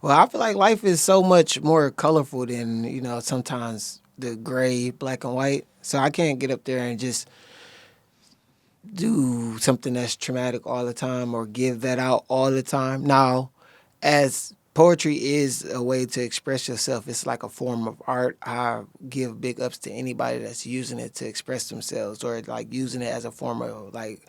I feel like life is so much more colorful than, sometimes the gray, black and white. So I can't get up there and just do something that's traumatic all the time or give that out all the time. Now, as... poetry is a way to express yourself. It's like a form of art. I give big ups to anybody that's using it to express themselves or like using it as a form of like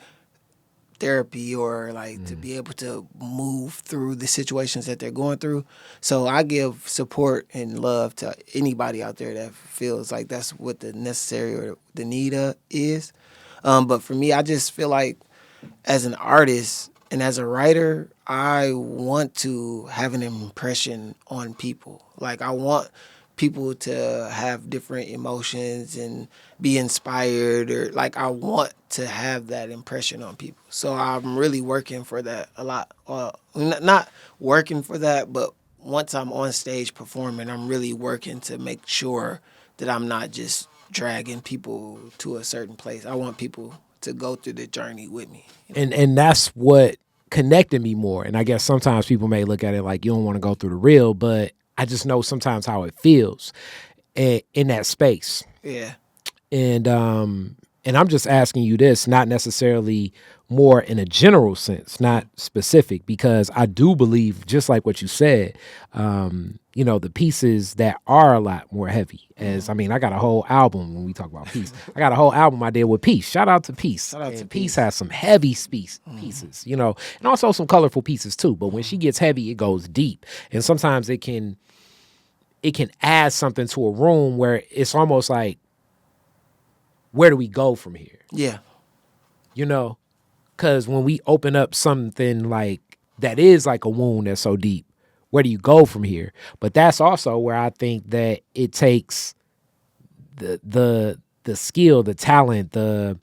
therapy or like to be able to move through the situations that they're going through. So I give support and love to anybody out there that feels like that's what the necessary or the need is. But for me, I just feel like as an artist and as a writer, I want to have an impression on people. Like I want people to have different emotions and be inspired, or like I want to have that impression on people. So I'm really working for that a lot. Not working for that, but once I'm on stage performing, I'm really working to make sure that I'm not just dragging people to a certain place. I want people to go through the journey with me.
And that's what connected me more. And I guess sometimes people may look at it like you don't want to go through the real, but I just know sometimes how it feels in that space.
Yeah.
And I'm just asking you this, not necessarily more in a general sense, not specific, because I do believe, just like what you said, the pieces that are a lot more heavy. I got a whole album when we talk about peace. I got a whole album I did with Peace. Shout out to Peace.
Shout out to
Peace
Peace.
has some heavy pieces, and also some colorful pieces too. But when she gets heavy, it goes deep, and sometimes it can add something to a room where it's almost like, where do we go from here?
Yeah.
Because when we open up something like that is like a wound that's so deep, where do you go from here? But that's also where I think that it takes the skill, the talent, the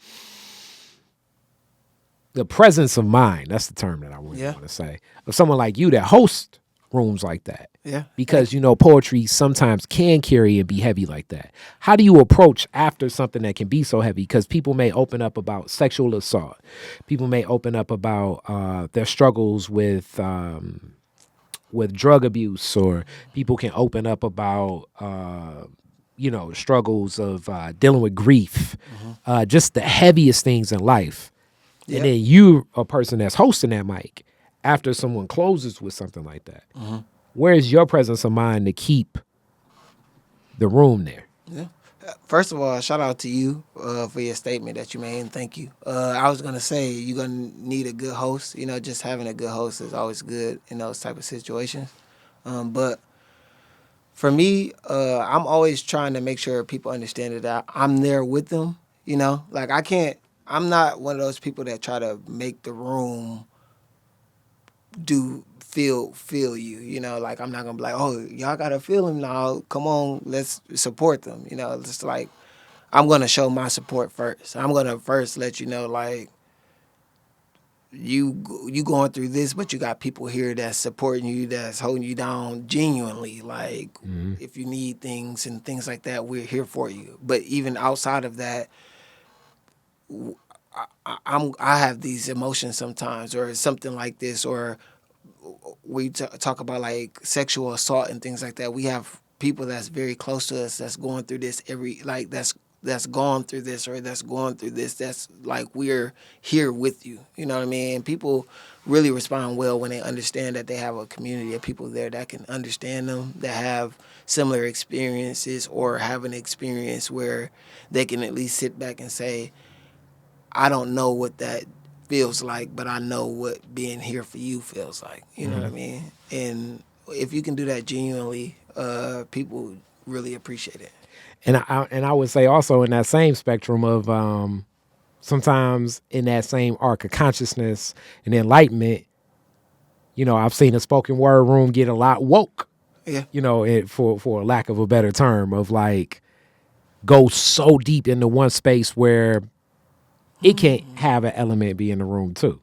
presence of mind. That's the term that I really want to say, of someone like you that hosts rooms like that.
Yeah.
Because poetry sometimes can carry and be heavy like that. How do you approach after something that can be so heavy? Because people may open up about sexual assault. People may open up about their struggles with drug abuse, or people can open up about struggles of dealing with grief, just the heaviest things in life.
Yep.
And then you, a person that's hosting that mic, after someone closes with something like that, where's your presence of mind to keep the room there?
Yeah. First of all, shout out to you for your statement that you made, and thank you. I was gonna say you're gonna need a good host. Just having a good host is always good in those type of situations. But for me, I'm always trying to make sure people understand that I'm there with them. Like I'm not one of those people that try to make the room feel you. Like I'm not gonna be like, oh, y'all gotta feel him now. Come on, let's support them. It's just like I'm gonna show my support first. I'm gonna first let you know, like, you going through this, but you got people here that's supporting you, that's holding you down genuinely. Like, if you need things and things like that, we're here for you. But even outside of that, I have these emotions sometimes, or something like this, or we talk about like sexual assault and things like that. We have people that's very close to us that's going through this that's gone through this, or that's going through this. That's like, we're here with you. You know what I mean? And people really respond well when they understand that they have a community of people there that can understand them, that have similar experiences, or have an experience where they can at least sit back and say, I don't know what that feels like, but I know what being here for you feels like. You know what I mean? And if you can do that genuinely, people really appreciate it.
And I would say also in that same spectrum of sometimes in that same arc of consciousness and enlightenment, I've seen a spoken word room get a lot woke.
Yeah.
For lack of a better term, of like, go so deep into one space where it can't have an element be in the room too.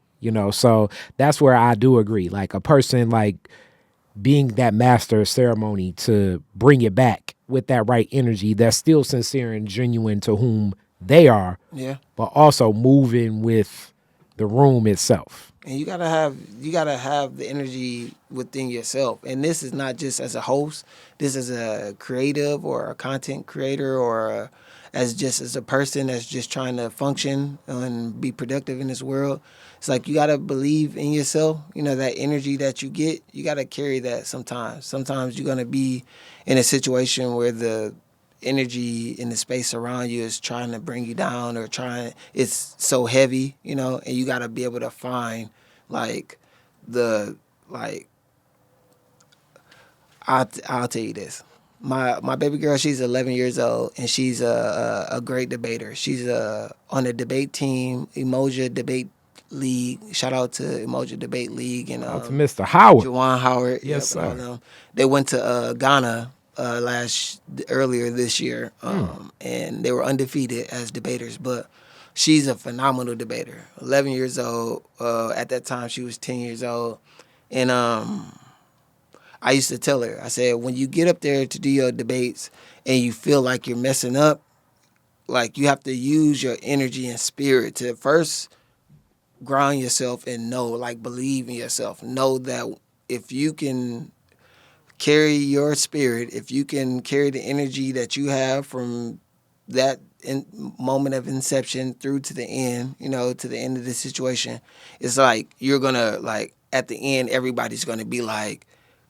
So that's where I do agree. Like, a person like being that master of ceremony to bring it back with that right energy that's still sincere and genuine to whom they are,
Yeah.
but also moving with the room itself.
And you gotta have the energy within yourself. And this is not just as a host. This is a creative, or a content creator, or as a person that's just trying to function and be productive in this world. It's like, you gotta believe in yourself. That energy that you get, you gotta carry that sometimes. Sometimes you're gonna be in a situation where the energy in the space around you is trying to bring you down, or it's so heavy, and you got to be able to find like I'll tell you this. My baby girl, she's 11 years old, and she's a great debater. She's on the debate team, Emoja Debate League. Shout out to Emoja Debate League, and
Out to Mr. Howard.
Jawan Howard.
Yes,
yep,
sir.
and all them. They went to Ghana earlier this year, and they were undefeated as debaters. But she's a phenomenal debater. 11 years old. At that time, she was 10 years old, and I used to tell her, I said, when you get up there to do your debates and you feel like you're messing up, like, you have to use your energy and spirit to first ground yourself and believe in yourself. Know that if you can carry your spirit, if you can carry the energy that you have from that moment of inception through to the end, to the end of the situation, it's like you're gonna like at the end, everybody's gonna be like,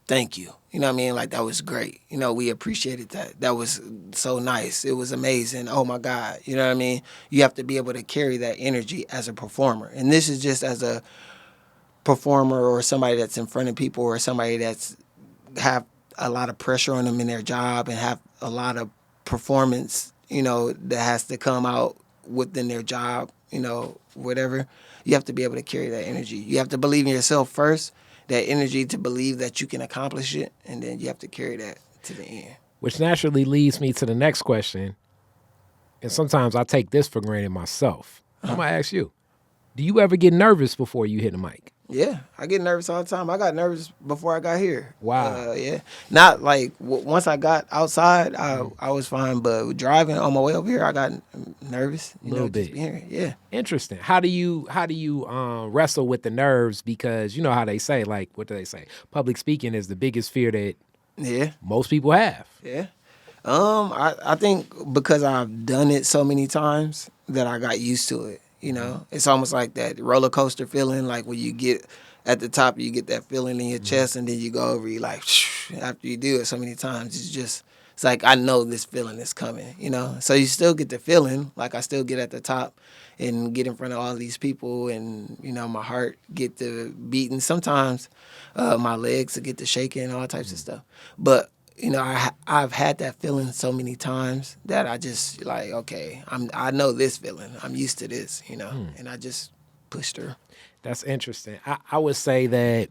"Thank you." You know what I mean? Like that was great. We appreciated that. That was so nice. It was amazing. Oh my God. You know what I mean? You have to be able to carry that energy as a performer, and this is just as a performer or somebody that's in front of people or somebody that's have a lot of pressure on them in their job and have a lot of performance, that has to come out within their job, whatever. You have to be able to carry that energy. You have to believe in yourself first, that energy to believe that you can accomplish it, and then you have to carry that to the end.
Which naturally leads me to the next question. And sometimes I take this for granted myself. I'm going to ask you, do you ever get nervous before you hit the mic?
Yeah, I get nervous all the time. I got nervous before I got here.
Wow.
Yeah. Not like once I got outside, I was fine. But driving on my way over here, I got nervous.
A little bit.
Just being here. Yeah.
Interesting. How do you wrestle with the nerves? Because you know how they say, like, what do they say? Public speaking is the biggest fear that most people have.
Yeah. I think because I've done it so many times that I got used to it. It's almost like that roller coaster feeling, like when you get at the top, you get that feeling in your chest, and then you go over, you like, after you do it so many times, it's like, I know this feeling is coming, So you still get the feeling, like I still get at the top and get in front of all these people, and, my heart get to beating. Sometimes my legs will get to shaking, all types of stuff. But I've had that feeling so many times that I just like, okay, I know this feeling. I'm used to this, and I just pushed through.
That's interesting. I would say that,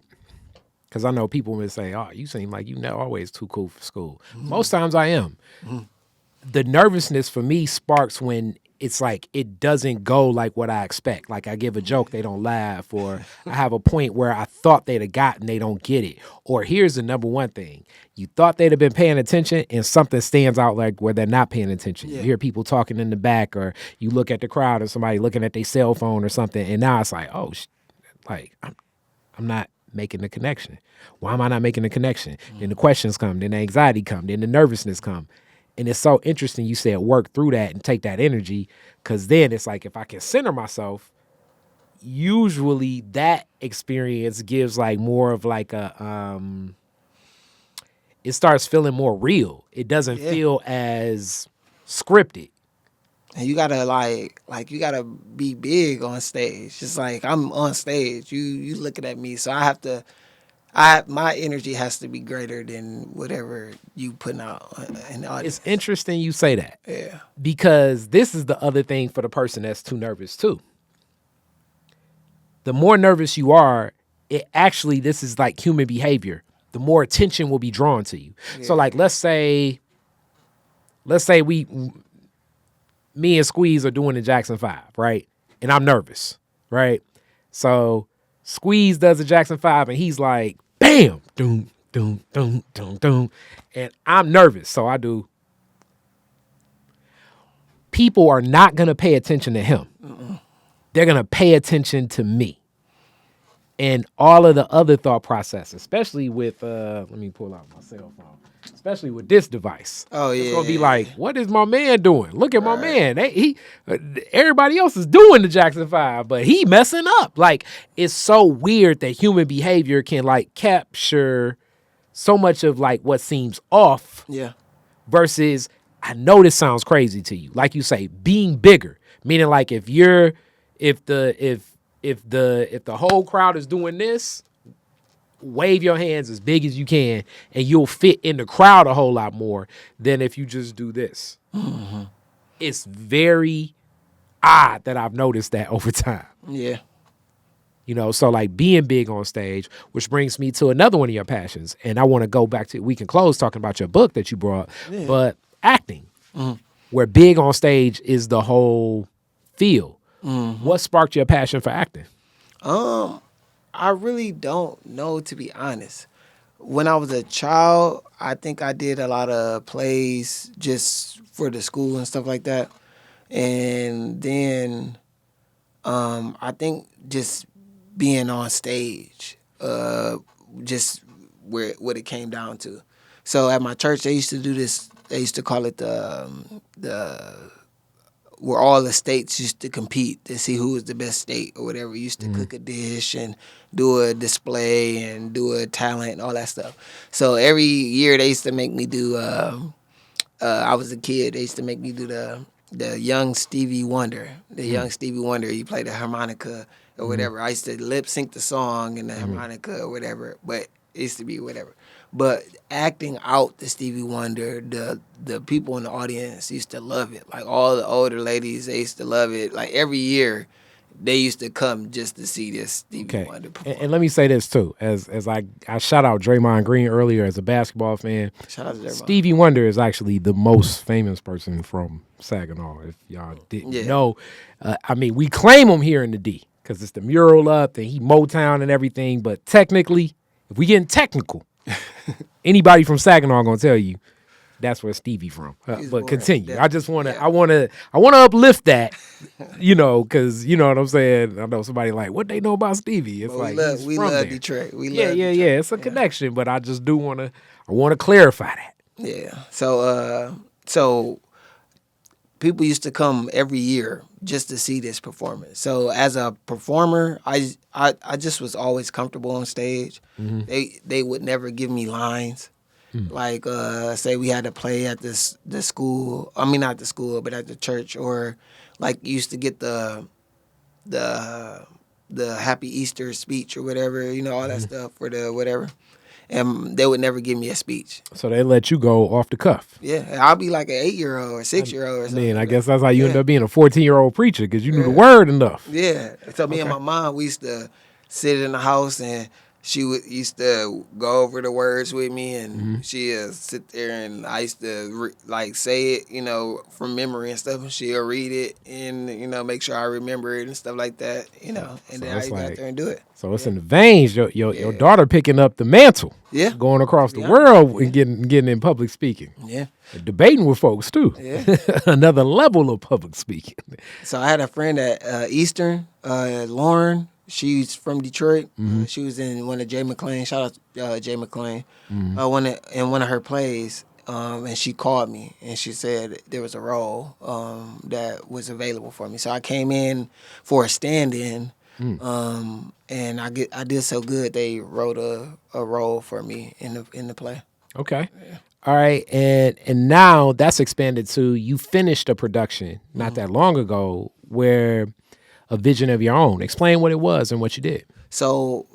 because I know people would say, oh, you seem like you're always too cool for school. Mm-hmm. Most times I am. Mm-hmm. The nervousness for me sparks when it's like it doesn't go like what I expect. Like I give a joke, they don't laugh, or I have a point where I thought they'd have gotten, they don't get it. Or here's the number one thing. You thought they'd have been paying attention and something stands out like where they're not paying attention. Yeah. You hear people talking in the back, or you look at the crowd and somebody looking at their cell phone or something, and now it's like, oh, I'm not making the connection. Why am I not making the connection? Mm-hmm. Then the questions come, then the anxiety come, then the nervousness come. And it's so interesting you said work through that and take that energy, because then it's like if I can center myself, usually that experience gives like more of like a, it starts feeling more real. It doesn't feel as scripted.
And you gotta like you gotta be big on stage. Just like I'm on stage, you looking at me, so I have to. My energy has to be greater than whatever you putting out in the audience.
It's interesting you say that.
Yeah.
Because this is the other thing for the person that's too nervous too. The more nervous you are, this is like human behavior. The more attention will be drawn to you. Yeah. So like, let's say me and Squeeze are doing the Jackson 5, right? And I'm nervous, right? So Squeeze does the Jackson 5 and he's like, bam, doom, doom, doom, doom, doom. And I'm nervous, so I do. People are not going to pay attention to him. They're going to pay attention to me. And all of the other thought process, especially with, let me pull out my cell phone, especially with this device.
Oh, yeah.
It's going to be like, what is my man doing? Look at my man. Everybody else is doing the Jackson 5, but he messing up. Like, it's so weird that human behavior can, like, capture so much of, like, what seems off.
Yeah.
Versus, I know this sounds crazy to you. Like you say, being bigger. Meaning, like, if the whole crowd is doing this, wave your hands as big as you can, and you'll fit in the crowd a whole lot more than if you just do this. Mm-hmm. It's very odd that I've noticed that over time.
Yeah.
So like being big on stage, which brings me to another one of your passions. And I want to go back to, we can close talking about your book that you brought, but acting, where big on stage is the whole feel. Mm-hmm. What sparked your passion for acting?
I really don't know, to be honest. When I was a child, I think I did a lot of plays just for the school and stuff like that. And then I think just being on stage, just what it came down to. So at my church, they used to do this. They used to call it the where all the states used to compete to see who was the best state or whatever. We used to cook a dish and do a display and do a talent and all that stuff. So every year they used to make me do. I was a kid. They used to make me do the young Stevie Wonder. The young Stevie Wonder. He played the harmonica or whatever. I used to lip sync the song and the harmonica or whatever. But it used to be whatever. But acting out the Stevie Wonder, the people in the audience used to love it. Like all the older ladies, they used to love it. Like every year, they used to come just to see this Stevie Wonder perform.
And let me say this too, as I shout out Draymond Green earlier as a basketball fan.
Shout out to Draymond.
Stevie Wonder is actually the most famous person from Saginaw. If y'all didn't know, I mean, we claim him here in the D because it's the mural up and he Motown and everything. But technically, if we getting technical, anybody from Saginaw gonna tell you that's where Stevie from. But continue. I just want to. I want to uplift that. Because you know what I'm saying. I know somebody like what they know about Stevie. It's like
we love Detroit. We love
Detroit.
Detroit.
It's a connection. But I just do want to. I want to clarify that.
Yeah. So people used to come every year just to see this performance. So as a performer, I just was always comfortable on stage. They would never give me lines. Like say we had to play at the school. I mean not the school, but at the church, or like you used to get the Happy Easter speech or whatever, all that stuff for the whatever. And they would never give me a speech.
So they let you go off the cuff.
Yeah, I'll be like an 8-year-old or 6-year-old or something.
I guess that's how you end up being a 14-year-old preacher because you knew the word enough.
Yeah. So me and my mom, we used to sit in the house and she used to go over the words with me, and she'd sit there and I used to say it, from memory and stuff. And she'll read it and make sure I remember it and stuff like that, and
so
then I go out there and do it.
So it's in the veins. Your daughter picking up the mantle, going across the world and getting in public speaking, and debating with folks too. Another level of public speaking.
So I had a friend at Eastern, Lauren. She's from Detroit. She was in one of Jay McClain. Shout out Jay McClain. In one of her plays, and she called me and she said there was a role that was available for me. So I came in for a stand-in, and I did so good they wrote a role for me in the play.
Okay. Yeah. All right, and now that's expanded to you finished a production not that long ago where a vision of your own. Explain what it was and what you did.
So,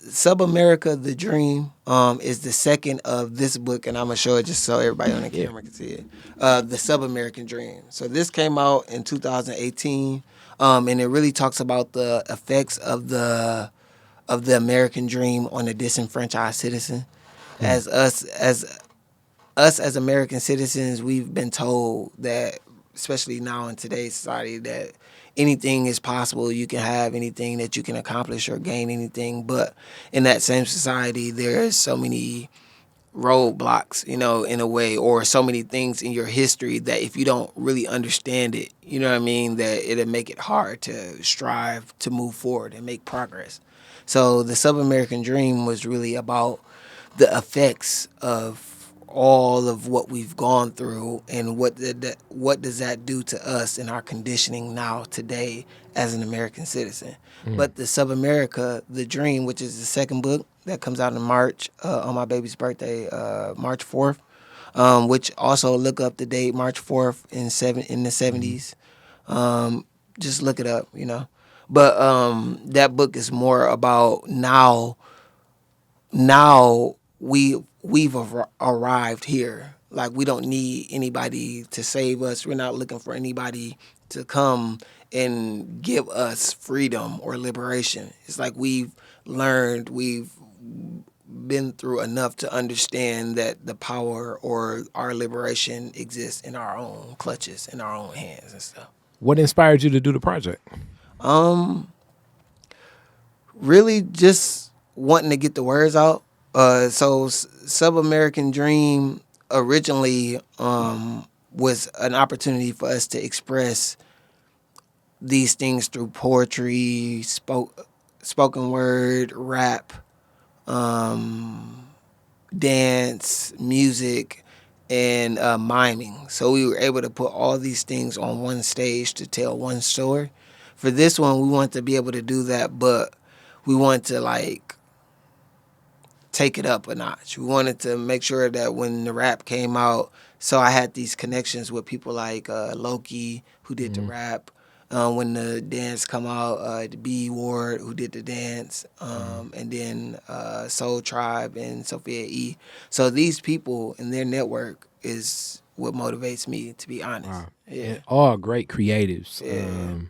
Sub-America, The Dream is the second of this book, and I'm going to show it just so everybody on the camera can see it. The Sub-American Dream. So this came out in 2018, and it really talks about the effects of the American dream on the disenfranchised citizen. As American citizens, we've been told that, especially now in today's society, that anything is possible. You can have anything that you can accomplish or gain anything. But in that same society, there's so many roadblocks, in a way, or so many things in your history that if you don't really understand it, you know what I mean, that it'll make it hard to strive to move forward and make progress. So the Sub-American Dream was really about the effects of all of what we've gone through and what does that do to us in our conditioning now today as an American citizen. But the Sub-America, The Dream, which is the second book that comes out in March on my baby's birthday, March 4th, which also look up the date, March 4th in the 70s. Just look it up, But that book is more about now we've arrived here. Like, we don't need anybody to save us. We're not looking for anybody to come and give us freedom or liberation. It's like we've been through enough to understand that the power or our liberation exists in our own clutches, in our own hands and stuff.
What inspired you to do the project?
Really just wanting to get the words out. So Sub-American Dream originally was an opportunity for us to express these things through poetry, spoken word, rap, dance, music, and miming. So we were able to put all these things on one stage to tell one story. For this one, we want to be able to do that, but we want to like take it up a notch. We wanted to make sure that when the rap came out, so I had these connections with people like Loki, who did the rap. When the dance come out, the B Ward, who did the dance, and then Soul Tribe and Sophia E. So these people and their network is what motivates me, to be honest.
Wow.
Yeah.
And all great creatives.
Yeah.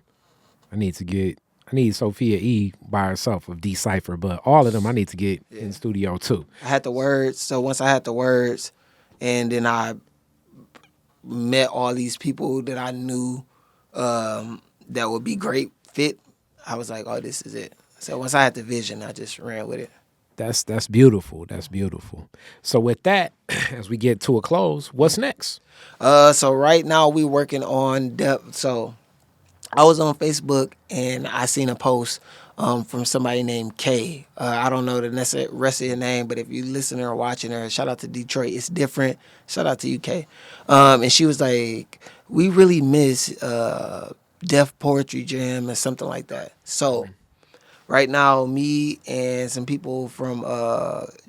I need Sophia E by herself of Decipher, but all of them I need to get in studio too.
I had the words. So once I had the words, and then I met all these people that I knew that would be great fit, I was like, oh, this is it. So once I had the vision, I just ran with it.
That's beautiful. That's beautiful. So with that, as we get to a close, what's next?
So right now we working on so I was on Facebook and I seen a post from somebody named Kay. I don't know the rest of your name, but if you listening or watching her, shout out to Detroit. It's different. Shout out to UK. And she was like, we really miss Deaf Poetry Jam or something like that. So right now, me and some people from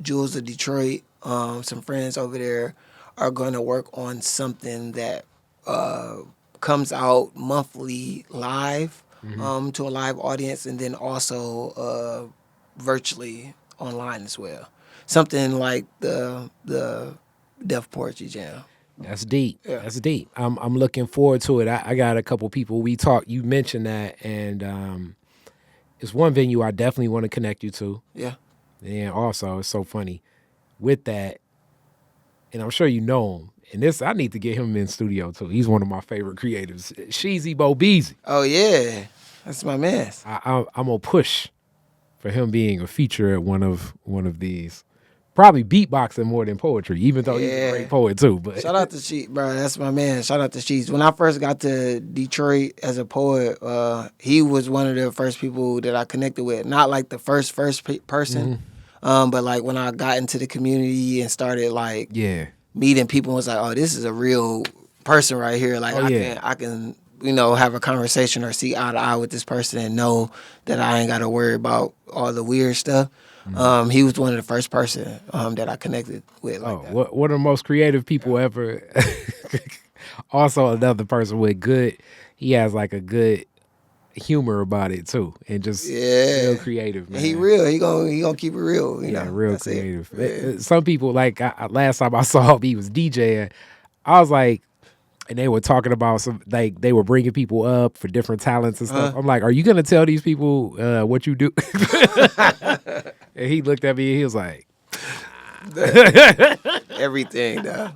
Jewels of Detroit, some friends over there, are going to work on something that comes out monthly live to a live audience, and then also virtually online as well. Something like the Deaf Poetry Jam.
That's deep.
Yeah.
That's deep. I'm looking forward to it. I got a couple people we talked. You mentioned that, and it's one venue I definitely want to connect you to.
Yeah.
And also, it's so funny with that, and I'm sure you know him. And this, I need to get him in studio too. He's one of my favorite creatives, Sheezy Bo Beezy.
Oh yeah, that's my man.
I'm gonna push for him being a feature at one of these. Probably beatboxing more than poetry, even though he's a great poet too. But
shout out to Sheets, bro. That's my man. Shout out to Sheets. When I first got to Detroit as a poet, he was one of the first people that I connected with. Not like the first person, but like when I got into the community and started like meeting people, and was like, oh, this is a real person right here. Like I can have a conversation or see eye to eye with this person and know that I ain't got to worry about all the weird stuff. He was one of the first person that I connected with. Like that.
One of the most creative people ever. Also, another person with he has like a good humor about it too, and just real creative. Man.
He real. He gonna keep it real. You know,
real creative. Yeah. Some people like last time I saw him, he was DJing. I was like. And they were talking about like they were bringing people up for different talents and stuff. I'm like, are you gonna tell these people what you do? And he looked at me and he was like,
everything, though.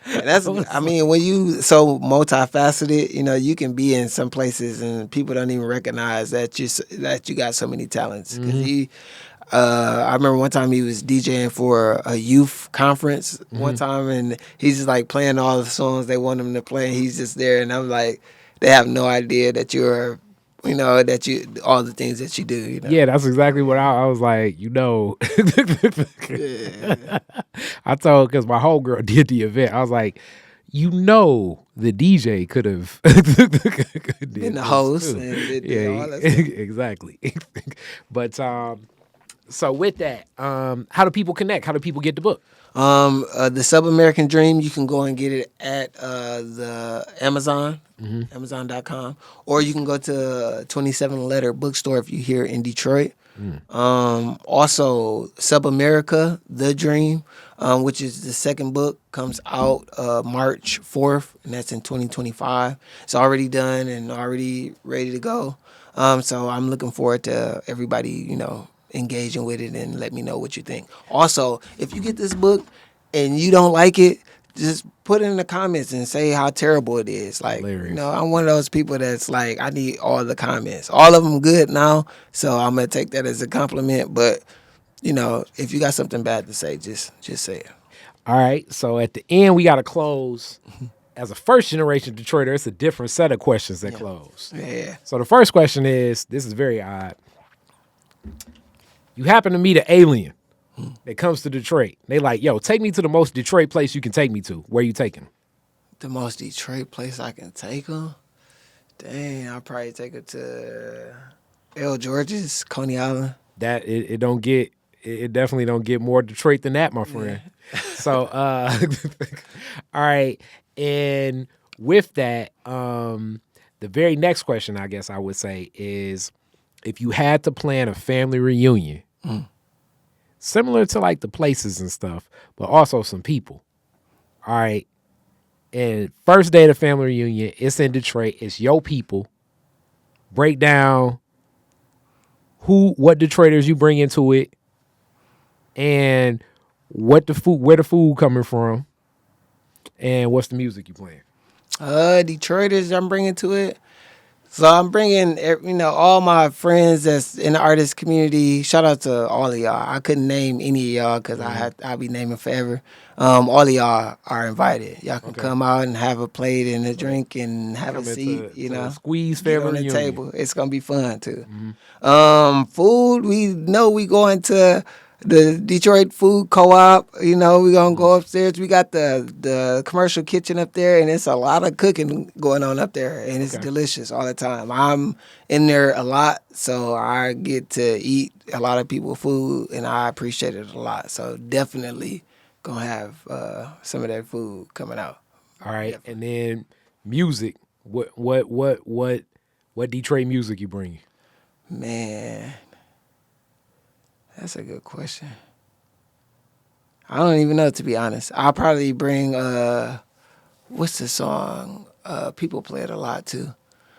That's I mean, when you so multifaceted, you can be in some places and people don't even recognize that you got so many talents. Because I remember one time he was DJing for a youth conference one time, and he's just like playing all the songs they want him to play, and he's just there, and I'm like, they have no idea that you're, that you all the things that you do.
Yeah, that's exactly what I was like. I told because my homegirl did the event. I was like, the DJ could have
been the host. And all that stuff.
Exactly. But so with that, how do people connect? How do people get the book?
The Sub-American Dream, you can go and get it at the Amazon, Amazon.com, or you can go to 27 Letter Bookstore if you're here in Detroit. Also, Sub-America, The Dream, which is the second book, comes out March 4th, and that's in 2025. It's already done and already ready to go. So I'm looking forward to everybody, engaging with it and let me know what you think. Also, if you get this book and you don't like it, just put it in the comments and say how terrible it is. Like, I'm one of those people that's like, I need all the comments. All of them good now, so I'm going to take that as a compliment. But, if you got something bad to say, just say it.
All right, so at the end, we got to close. As a first-generation Detroiter, it's a different set of questions that close.
Yeah.
So the first question is, this is very odd. You happen to meet an alien that comes to Detroit. They like, yo, take me to the most Detroit place you can take me to. Where you taking them?
The most Detroit place I can take them? Dang, I'll probably take her to L. George's, Coney Island.
That it don't get it definitely don't get more Detroit than that, my friend. Yeah. So all right. And with that, the very next question I guess I would say is, if you had to plan a family reunion, similar to like the places and stuff, but also some people. All right. And first day of the family reunion, it's in Detroit. It's your people. Break down what Detroiters you bring into it, and where the food coming from, and what's the music you playing.
Detroiters I'm bringing to it. So I'm bringing, all my friends that's in the artist community. Shout out to all of y'all. I couldn't name any of y'all because I'll be naming forever. All of y'all are invited. Y'all can come out and have a plate and a drink and have a seat.
Squeeze
family
on the
reunion. Table. It's gonna be fun too. Food. We know we going to the Detroit Food Co-op. We're gonna go upstairs. We got the commercial kitchen up there, and it's a lot of cooking going on up there, and it's delicious all the time. I'm in there a lot, so I get to eat a lot of people's food, and I appreciate it a lot. So definitely gonna have some of that food coming out.
All right, definitely. And then music. What Detroit music you bring?
Man. That's a good question. I don't even know, to be honest. I'll probably bring, what's the song? People play it a lot, too.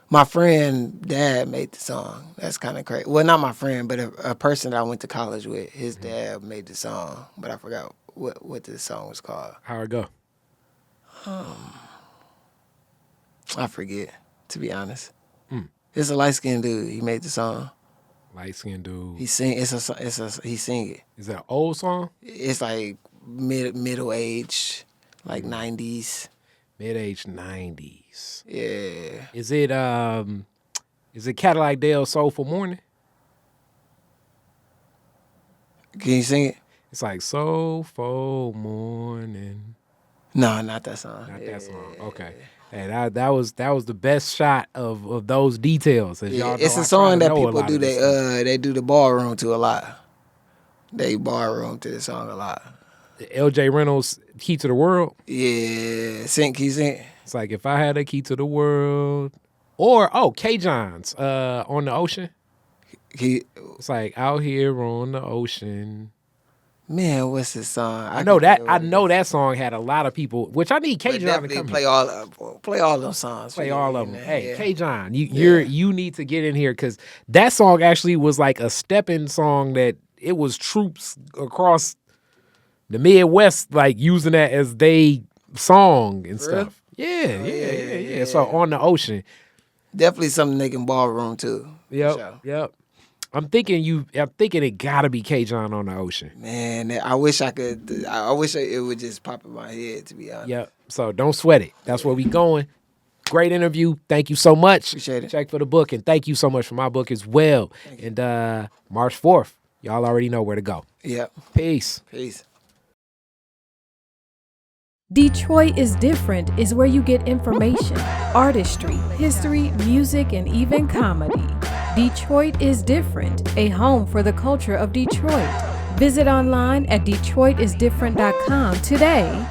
My friend, dad made the song. That's kind of crazy. Well, not my friend, but a person that I went to college with. His dad made the song, but I forgot what the song was called.
How it go?
I forget, to be honest. It's a light-skinned dude. He made the song.
Light-skinned dude.
He sing. He sing it.
Is that an old song?
It's like middle age, like 90s.
Mid-age 90s.
Yeah.
Is it Cadillac Dale Soulful Morning?
Can you sing it?
It's like Soulful Morning.
No, not that song.
Not that song. Okay. Hey, that was the best shot of those details. As y'all know,
it's a song that people do. They do the ballroom to a lot. They ballroom to the song a lot.
L.J. Reynolds' Key to the World.
Yeah, can you sing?
It's like, if I had a key to the world, or K. John's On the Ocean. It's like, out here on the ocean.
Man, what's this song?
I know that song had a lot of people, which I need K. John to come
play all those songs.
Play all of them. Hey, K. John, you need to get in here, because that song actually was like a stepping song that it was troops across the Midwest like using that as they song and stuff. Yeah. So On the Ocean,
definitely something they can ballroom too.
Yep. I'm thinking it gotta be K. John On the Ocean.
Man, I wish I could. I wish it would just pop in my head, to be honest.
Yep. So don't sweat it. That's where we going. Great interview. Thank you so much.
Appreciate it.
Check for the book, and thank you so much for my book as well. And March 4th, y'all already know where to go.
Yep.
Peace.
Detroit is Different is where you get information, artistry, history, music, and even comedy. Detroit is Different, a home for the culture of Detroit. Visit online at DetroitisDifferent.com today.